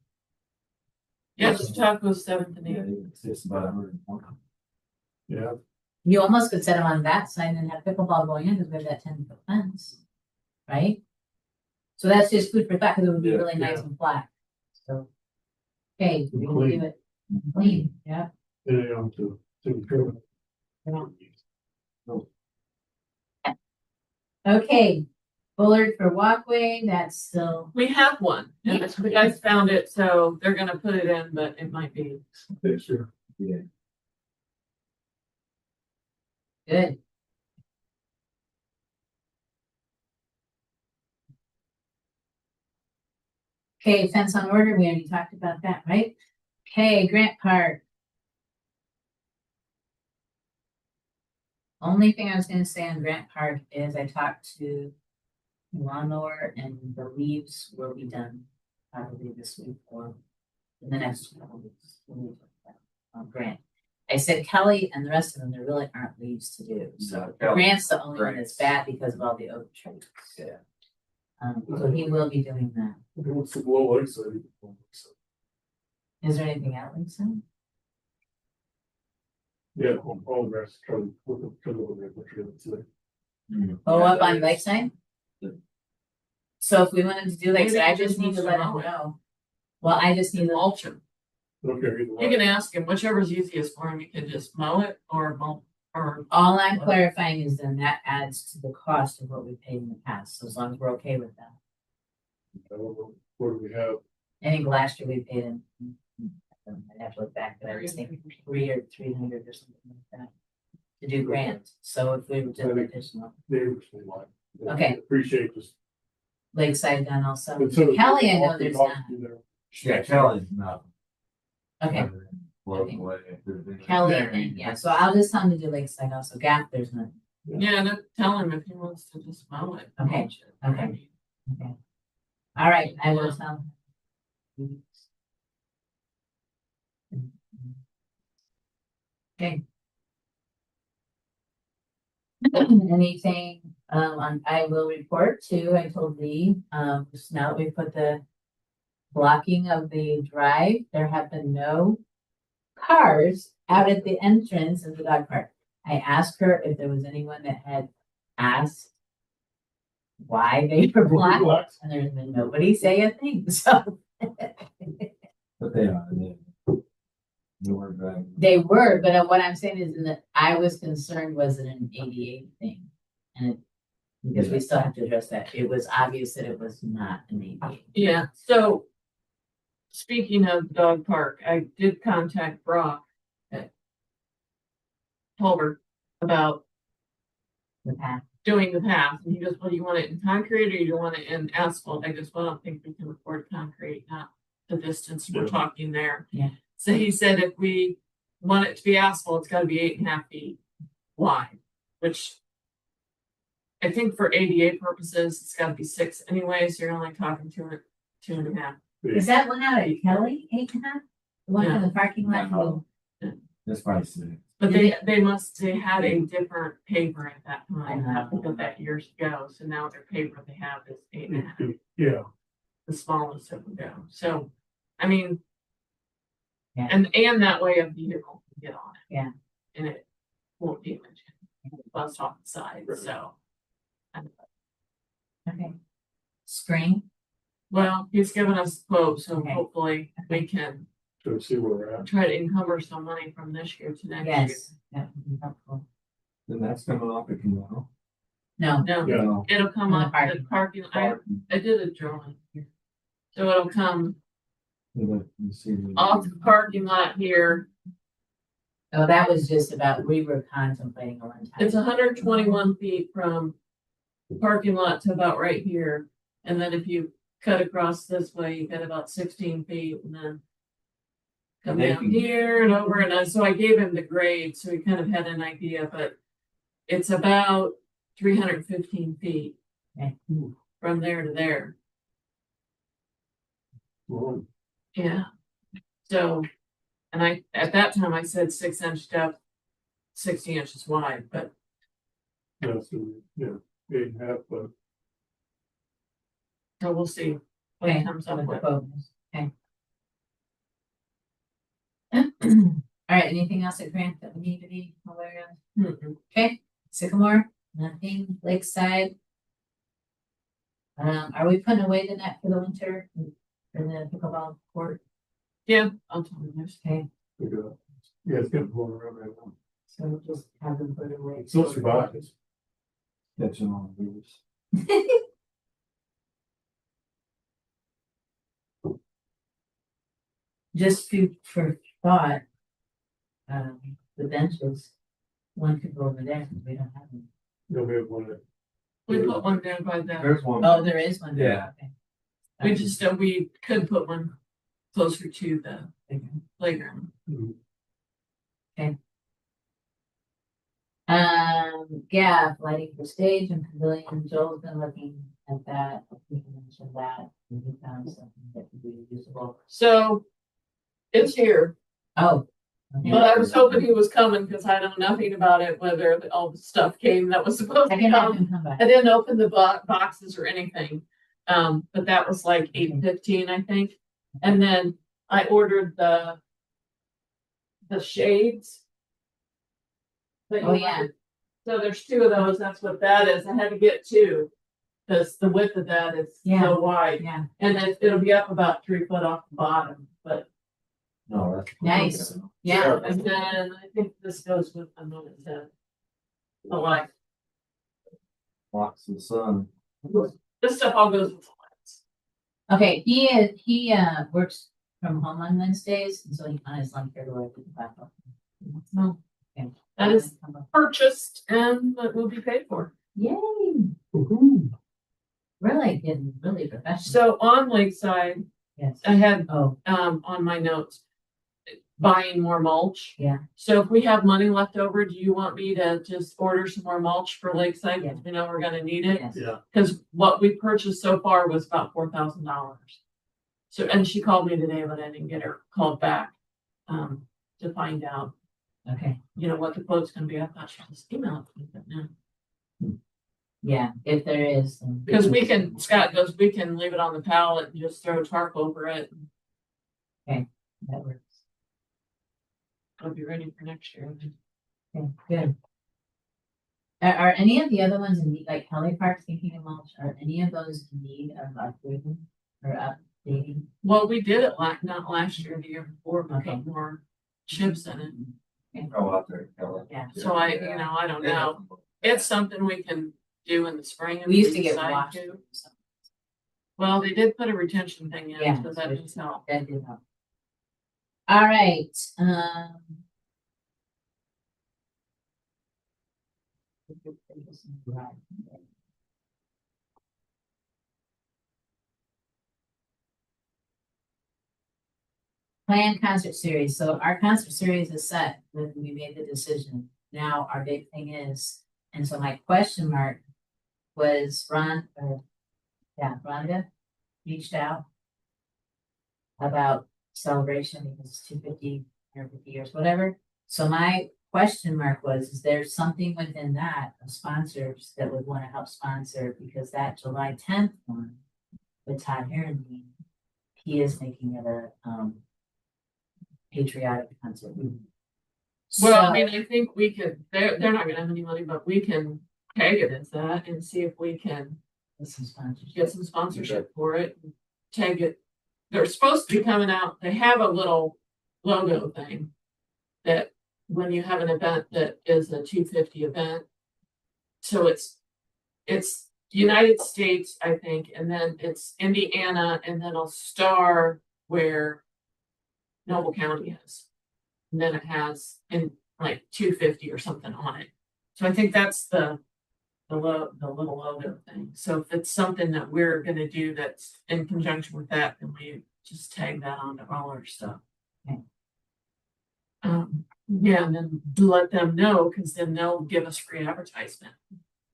Yeah, Chautauqua's 7th and yeah, 8th. it's about 120. Yeah, You almost could set them on that side and then have pickleball going in because we have that 10-foot fence, right? So that's just food for thought because it would be Yeah, really nice yeah. and flat. So, okay, we can Clean. do it clean, yeah. and you know, to care of it. Okay, Bullard for walkway, that's still, We have one, and the guys found it, so they're gonna put it in, but it might be. This year. Yeah. good. Okay, fence on order, we already talked about that, right? Okay, Grant Park. Only thing I was gonna say on Grant Park is I talked to lawnmower and the leaves will be done probably this week or in the next couple of weeks. We'll talk about, Grant. I said Kelly and the rest of them, there really aren't leaves to do, so Kelly, Grant's the only one that's Grant's. bad because of all the oak trees. Yeah. So he will be doing that. What's the glow like side? Is there anything out, Lisa? Yeah, all the rest, try to look up, try to look at what you're today. Oh, up on Yeah, Lakeside? Yeah. So if we wanted to do Maybe Lakeside, I he just just need to wants to let him mow it. know. Well, I just need to, Mulch him. Okay. either You way. can ask him, whichever's easiest for him, you can just mow it or or. all I'm clarifying is then that adds to the cost of what we paid in the past, so as long as we're okay with that. I don't know, what do we have? I think last year we paid in. I'd have to look back, but I was thinking 300 or something like that. To do grant, so if we were to do additional, Neighbors they like. Okay. Appreciate this. Lakeside done also. And so- Kelly, I know there's not. Yeah, Kelly's not. Okay, Blows away if there's any- Kelly, and yeah, so I'll just tell him to do Lakeside also, Gap, there's none. Yeah, no, tell him if he wants to just mow it. Okay, mulch it. okay. Okay. All right, I will tell. him. Okay. Anything, I will report too, I told Lee, just now that we put the blocking of the drive, there have been no cars out at the entrance of the dog park. I asked her if there was anyone that had asked why they were blocked, and there's been nobody say a thing, so. But they are, they were driving. They were, but what I'm saying is that I was concerned, was it an ADA thing? And it- because we still have to address that. It was obvious that it was not an ADA. Yeah, so speaking of dog park, I did contact Brock at Culver about The path. doing the path, and he goes, well, do you want it in concrete or you want it in asphalt? I goes, well, I don't think we can afford concrete, not the distance we're Yeah. talking there. Yeah. So he said if we want it to be asphalt, it's gotta be 8.5 feet wide, which I think for ADA purposes, it's gotta be 6 anyway, so you're only talking 2.5. Is that one out at Kelly, 8.5? The one in the parking lot? No. That's probably six. But Did they had a different paper at that time, I I know. think of that years ago, so now their paper they have is 8.5. Yeah, The smallest it would go, so, I mean. Yeah. And that way a vehicle can get on it. Yeah. And it won't damage it, bust off the side, Right. so. Okay. Spring, Well, he's given us quotes, so Okay. hopefully we can so see where we're at. try to encumber some money from this year to next year. yes, that would be helpful. Then that's coming off if you know. No, No, Yeah. No. it'll come In the up the parking parking, I did a drawing here. So it'll come You see. off the parking lot here. oh, that was just about, we were contemplating a one time. It's 121 feet from the parking lot to about right here. And then if you cut across this way, you get about 16 feet and then come And they down can- here and over. So I gave him the grade, so he kind of had an idea, but it's about 315 feet Okay. from there to there. Well, Yeah. So, and at that time I said 6-inch depth, 60 inches wide, but that's, yeah, 8.5, but so we'll see what Okay, it comes up With the with. quote, okay. All right, anything else at Grant that we need to be aware of? Mhm. Okay, Sycamore, nothing, Lakeside. Are we putting away the net for the winter, for the pickleball court? Yeah, I'll tell you this. Okay, we got, yeah, it's getting blown around right now. so we'll just have them put it away. It still survives. Catching on moves. Just food for thought. The benches, one could go over there, we don't have them. No, we have one that. We put one down by the, There's one. Oh, there is one. there, Yeah. okay. we just, we could put one closer to the playground. Yeah, lighting for stage and pavilion, Joel's been looking at that, we can mention that, and he found something that could be usable. So it's here, Oh. okay. but I was hoping he was coming because I know nothing about it, whether all the stuff came that was supposed I to can have come. him come back. I didn't open the boxes or anything. But that was like 8:15, I think. And then I ordered the shades. that you Oh, yeah. wanted. So there's two of those. That's what that is. I had to get two. Because the width of that is Yeah. so wide. Yeah, And it'll be up about 3 foot off the bottom, but No, that's. Nice. yeah, and then I think this goes with the one it said. The light. Blocks the sun. This stuff all goes with the lights. okay, he works from home on Wednesdays, and so he on his lunch here to work with the laptop. No, Okay. that is purchased and that will be paid for. Yay, we're like getting really professional. So on Lakeside, Yes, I had oh, on my notes, buying more mulch. Yeah. So if we have money left over, do you want me to just order some more mulch for Lakeside? Because we know we're gonna need it. yes. Yeah, Because what we purchased so far was about $4,000. So, and she called me today, but I didn't get her called back, to find out, Okay, what the quote's gonna be. I thought she just emailed me, but no. yeah, if there is. then- Because Scott goes, we can leave it on the pallet and just throw tarp over it. That works. It'll be ready for next year. Okay, good. Are any of the other ones in need, like Kelly Park thinking of mulch, are any of those in need of upgrading or updating? Well, we did it not last year, the year before, but Okay. put more chips in it. Go out there, Kelly. Yeah. So I don't know. It's something we can do in the spring. if We used to get decide washed. to. Well, they did put a retention thing in, Yeah, so that does help. That did help. All right, Plan concert series. So our concert series is set, we made the decision. Now our big thing is, and so my question mark was Rhonda reached out about celebration because it's 250, 150 years, whatever. So my question mark was, is there something within that of sponsors that would want to help sponsor? Because that July 10th one with Todd Herendeen, he is making it a patriotic concert. Well, So- I mean, I think we could, they're not gonna have any money, but we can tag it as that and see if we can with some sponsorship. get some sponsorship for it. Tag it. They're supposed to be coming out. They have a little logo thing that when you have an event that is a 250 event. So it's United States, I think, and then it's Indiana, and then a star where Noble County is. And then it has in like 250 or something on it. So I think that's the little logo thing. So if it's something that we're gonna do that's in conjunction with that, then we just tag that onto all our stuff. Okay. Yeah, and then let them know, because then they'll give us free advertisement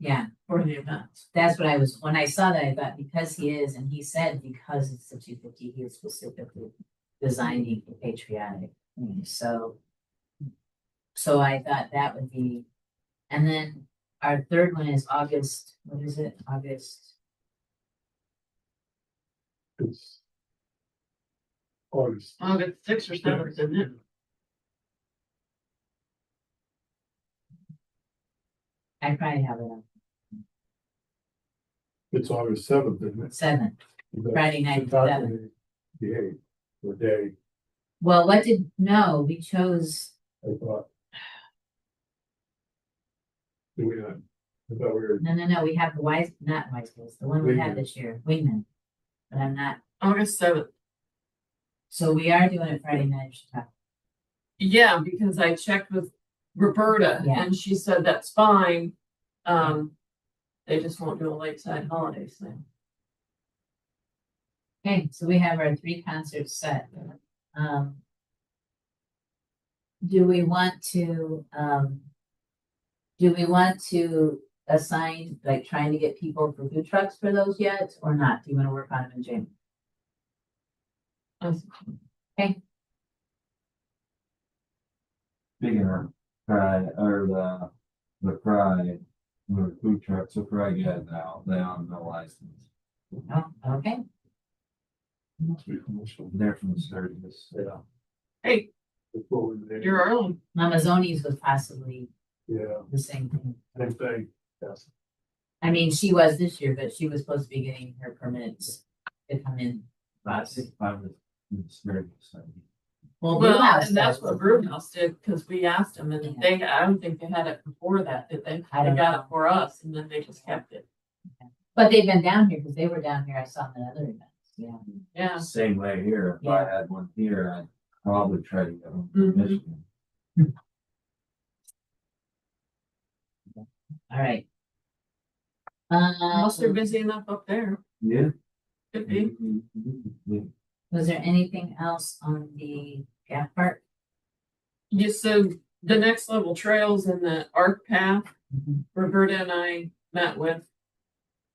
Yeah, for the events. that's what when I saw that, I thought because he is, and he said because it's the 250, he is specifically designing a patriotic thing. So I thought that would be, and then our third one is August, what is it? August, it's. August. August 6th or 7th, isn't it? I probably have it on It's August 7th, isn't it? 7th, Friday night, It's not 7th. The 8th, or day, Well, no, we chose, I thought. Do we not? I thought we were, No, we have the not Wise Guys, the one we had Wingman. this year, Wingman. But I'm not, August 7th. so we are doing it Friday night. Yeah, because I checked with Roberta Yeah. and she said that's fine. They just won't do a lakeside holidays thing. Okay, so we have our 3 concerts set. Do we want to, assign, like, trying to get people for food trucks for those yet, or not? Do you wanna work on them in January? Speaking of Fry, or the Fry, the food trucks, the Fry guys out, they on no license. Oh, okay, They're from Sturgis. yeah. Hey, Before we did. you're early. Mamazonis was possibly Yeah, the same thing. same thing, yes. I mean, she was this year, but she was supposed to be getting her permits to come in. I think I was in Sturgis. Well, Well, Blue House and that's does. what Brewhouse did, because we asked them and they, I don't think they had it before that, did they? I They don't got know. it for us and then they just kept it. But they've been down here, because they were down here, I saw them at other events, yeah. Yeah. Same way here, if I had one here, I'd probably try to get one from Mhm. Michigan. All right. Unless they're busy enough up there, Yeah. could be. Was there anything else on the gap part? You said the next level trails and the arc path, Roberta and I met with.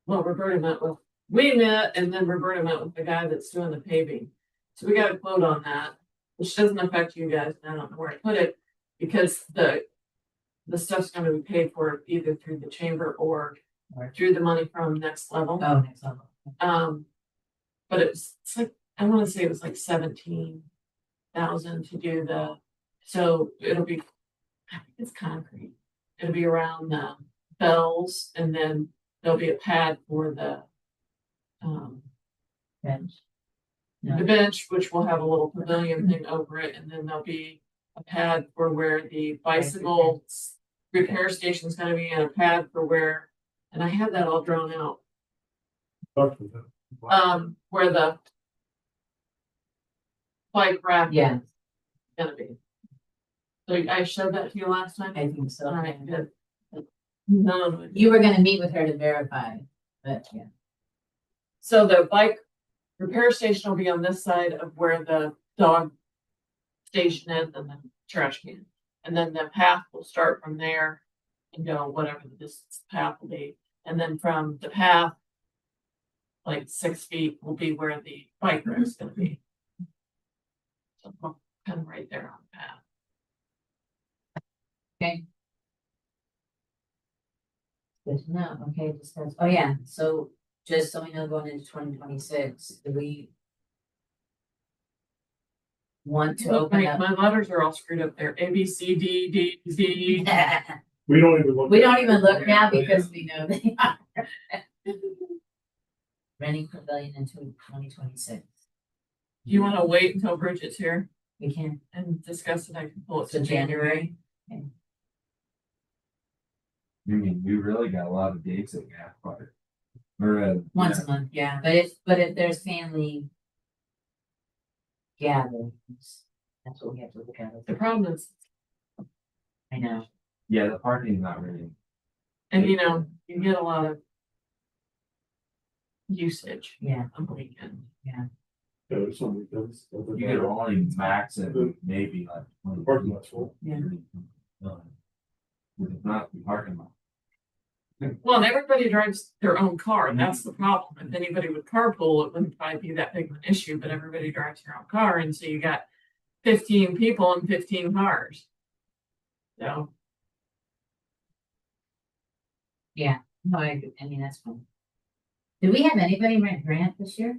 Well, we met and then Roberta met with the guy that's doing the paving. So we got a quote on that, which doesn't affect you guys, and I don't know where to put it, because the stuff's gonna be paid for either through the chamber or through the money from next level. Oh, next level. But it's like, I wanna say it was like 17,000 to do so it'll be, I think it's concrete. It'll be around the bells and then there'll be a pad for the Bench. the bench, which will have a little pavilion thing over it, and then there'll be a pad for where the bicycle repair station's gonna be, and a pad for where, and I have that all drawn out. Talked with them. Where the bike rack Yeah, is gonna be. So I showed that to you last time? I think so. All right, good. No, You were gonna meet with her to verify, but yeah. so the bike repair station will be on this side of where the dog station is and the trash can. And then the path will start from there and go whatever the distance path will be. And then from the path, like 6 feet will be where the bike rack is gonna be. So kind of right there on the path. Okay. Good to know, okay, discuss, oh yeah, so just so we know going into 2026, do we want to Look, open my, up? my letters are all screwed up there. A, B, C, D, D, Z. We don't even look. We don't even look now because we know they are. Renting pavilion into 2026. Do you wanna wait until Bridget's here We can, and discuss it? I can pull it So to January. January. I mean, we really got a lot of dates at Gap Park. Or, once a month, yeah, but if there's family gatherings, that's what we have to look at. The problem is, I know, yeah, the parking's not really, and you know, you get a lot of usage yeah, on the weekend. There's some weekends. you could only max it maybe like. 20 Parking lot's full. Yeah. It's not the parking lot. Well, and everybody drives their own car, that's the problem. If anybody would carpool, it wouldn't probably be that big of an issue, but everybody drives their own car, and so you got 15 people and 15 cars. So, no, I mean, that's fine. Did we have anybody rent Grant this year?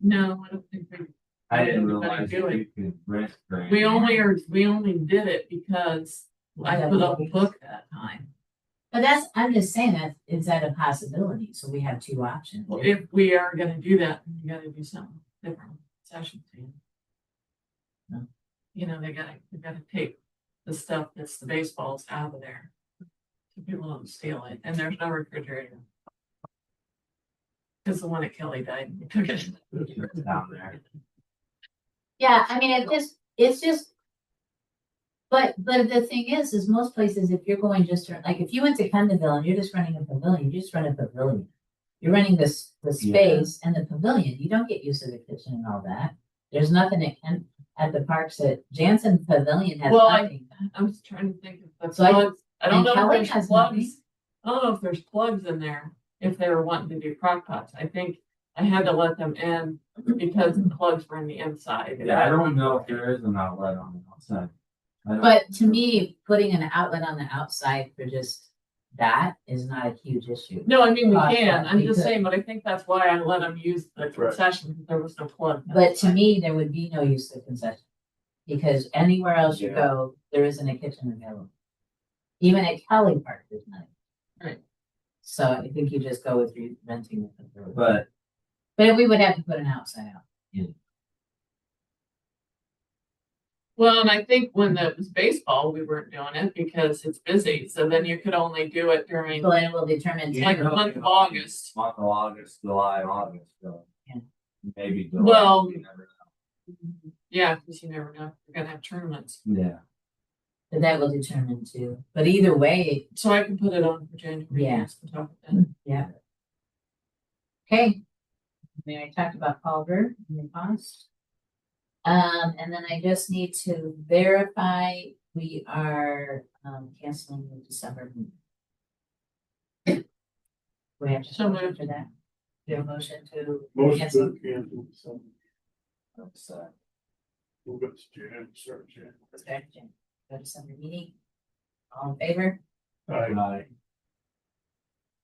no, I don't think I didn't Anybody realize do you could rent. Grant. we only did it because I put up a book that time. But I'm just saying that, is that a possibility? So we have 2 options. Well, if we are gonna do that, then you gotta do something different, session team. No. You know, they gotta take the stuff that's the baseballs out of there. if people don't steal it, and there's no refrigerator. Cause the one at Kelly died. We took it. Down there. Yeah, I mean, it's just. But the thing is most places, if you're going just to, like, if you went to Kendallville and you're just running a pavilion, you just run a pavilion. You're running this, the space and the pavilion, you don't get used to the kitchen and all that. There's nothing at the parks at Jansen Pavilion has Well, nothing. I was trying to think of the So I- plugs. I don't and know Kelly if has there's plugs. nothing. I don't know if there's plugs in there, if they were wanting to do crock pots. I think I had to let them in because the plugs were in the inside. Yeah, I don't know if there is an outlet on the outside. I don't- But to me, putting an outlet on the outside for just that is not a huge issue. No, I mean, we Crock can, pot, I'm we just could. saying, but I think that's why I let them use the Right. concession, because there was no plug. But to me, there would be no use of concession. Because anywhere else you Yeah. go, there isn't a kitchen available. Even at Kelly Park, there's none. Right. So I think you just go with renting the pavilion. But But we would have to put an outside out. Well, and I think when it was baseball, we weren't doing it because it's busy, so then you could only do it during So then we'll determine. like the month of August. month of August, July, August, so. Yeah. Maybe. July, Well- you never Yeah, because you never know, you're gonna have tournaments, know. Yeah. But that will determine too. But either way, so I can put it on for January. Yeah. yes, to talk about that. yeah. Okay. We already talked about Culver and the cost. And then I just need to verify we are canceling the December meeting. We have to So motion moved. for that. Do a motion to Most cancel. of the cancel, some, That's, move it to Jan, start Jan. Go December meeting. All in favor? Aye.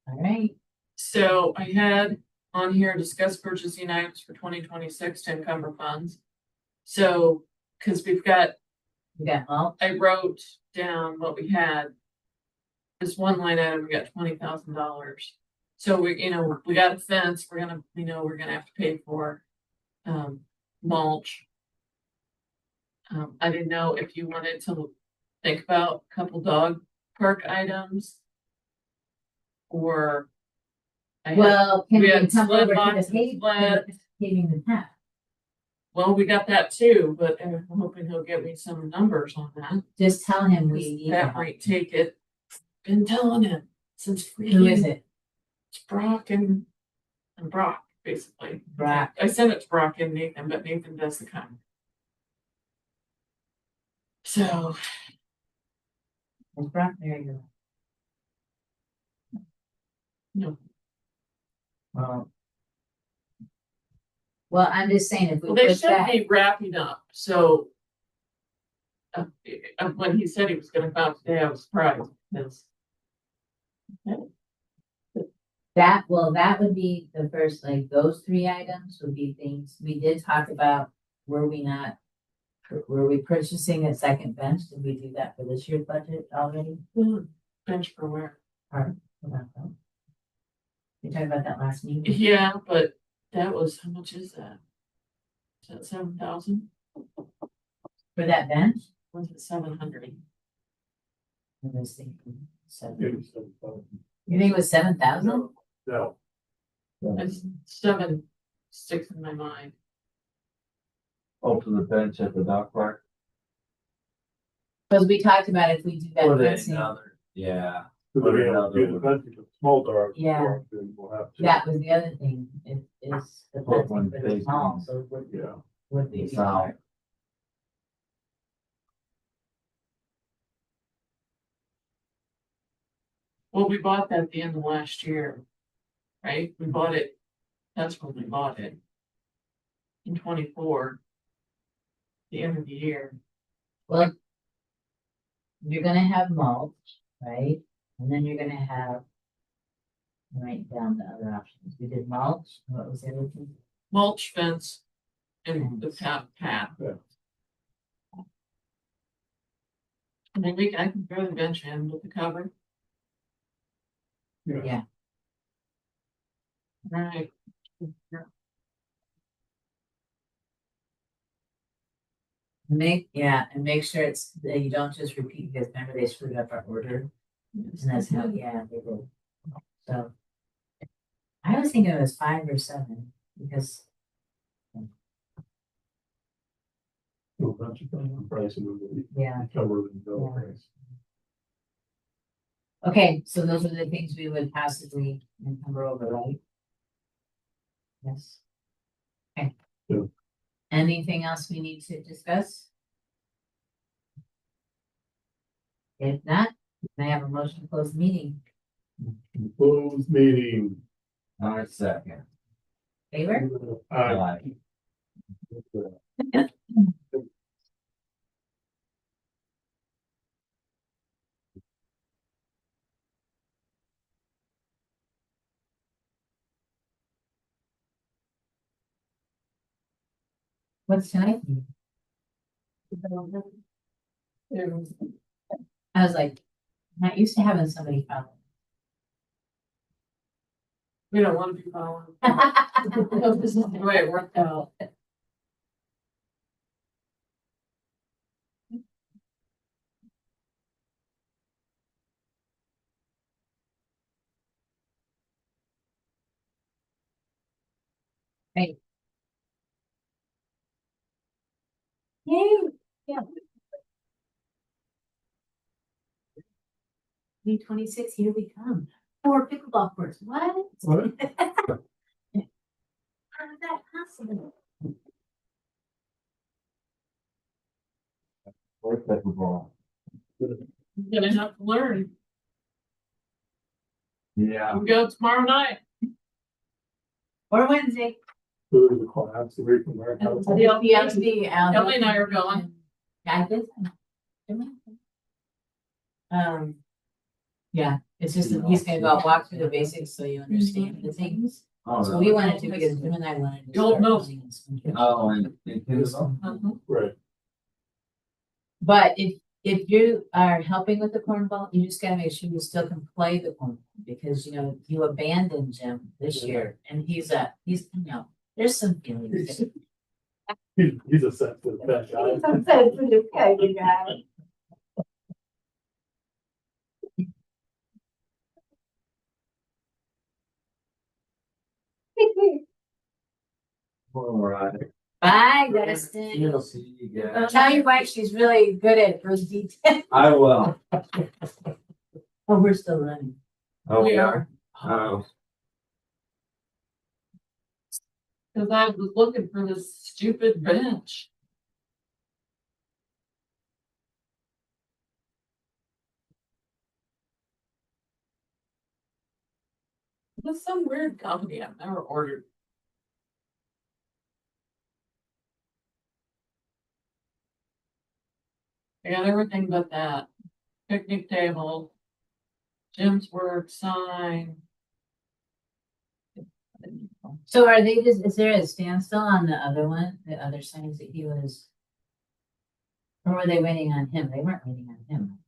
All right. So I had on here discuss purchasing items for 2026 to encumber funds. So, because we've got, We got all, I wrote down what we had. This one line item, we got $20,000. So we got a fence, we're gonna have to pay for, mulch. I didn't know if you wanted to think about a couple dog park items. Or. I had- well, can we we had come sled over to boxes, the paving the path? Well, we got that too, but I'm hoping he'll give me some numbers on that. Just tell him we need That help. might take it. Been telling him since Who is freaking- it? It's Brock and Brock, basically. Brock. I sent it to Brock and Nathan, but Nathan does the comment. So, It's Brock, there you go. no, Well. Well, I'm just saying if we well, they push should that, be wrapping up, so. When he said he was gonna come out today, I was surprised, because. that would be the first, like, those three items would be things, we did talk about, were we purchasing a second bench? Did we do that for this year's budget already? Bench for where? Or, about that? We talked about that last meeting. Yeah, but that was, how much is that? Is that 7,000? For that bench? Was it 700? I was thinking seven. 87,000. You think it was 7,000? No, It's 7, 6 in my mind. Oh, to the bench at the dog park. Because we talked about if we do that Or fencing, another, yeah. because we have, we have a country with small dogs. Yeah. then we'll have to. that was the other thing, is the Put one fencing for the facing- small, so it Yeah, would be. South. Well, we bought that at the end of last year, right? We bought it, that's when we bought it. In 24. The end of the year. Well, you're gonna have mulch, right? And then you're gonna have. Write down the other options. We did mulch, what was the other thing? Mulch fence and the path. Yeah. I mean, I can throw the bench in with the cover. yeah. Right. And make sure that you don't just repeat, because remember they screwed up our order. And that's how, yeah, they did. So. I was thinking it was 5 or 7, because, Well, that's your thing, price and we yeah. cover the bill Yeah. price. Okay, so those are the things we would possibly encumber over, right? Yes. Okay. Yeah. Anything else we need to discuss? If not, may I have a motion to close the meeting? Closed meeting. I second. Favor? Aye. What's tonight? I was like, not used to having somebody follow. We don't want to be following. This is the way it worked out. Hey. Yay, yeah. B26, here we come. 4 pickleball courts, what? What? How is that possible? Or pickleball. You're gonna have to learn. Yeah. We go tomorrow night. Or Wednesday. Go to the class, away from our house. PSB. Kelly and I are going. Yeah, I did. Yeah, it's just that he's gonna go walk through the basics so you understand the things. Oh, So really? we wanted to, because Jim and I wanted to. You'll start know. using this one. Oh, and Kinsel? Mhm. Right. But if you are helping with the cornball, you just gotta make sure you still can play the cornball, because, you know, you abandoned Jim this year, and he's, you know, there's some feelings. He's a sensitive bad guy. All right. Bye, Dustin. You'll see you guys. Tell your wife she's really good at those details. I will. Oh, we're still running. Oh, We we are. are. Oh, Cause I was looking for this stupid bench. It's some weird company I've never ordered. I got everything but that. Picnic table. Jim's work sign. So are they just, is there a standstill on the other one, the other signs that he was? Or were they waiting on him? They weren't waiting on him.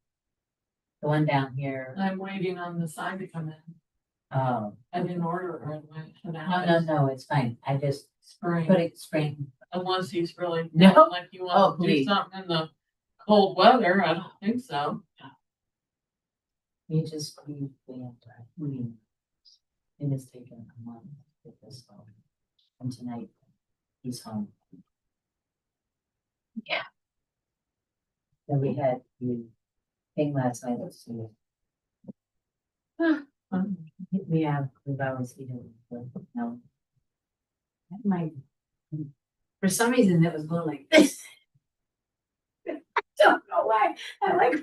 The one down here, I'm waiting on the sign to come in. oh, I didn't order it right away. So no, now no, it's no, it's fine. I just spring. put it spring. Unless he's really, No. like he Oh, wants to do please. something in the cold weather, I don't think so. You just, we have to, it has taken a month to get this going. And tonight, he's home. Yeah. Then we had the thing last night, let's see. We have, we've always eaten, no. My, for some reason, it was going like this. I don't know why, I like,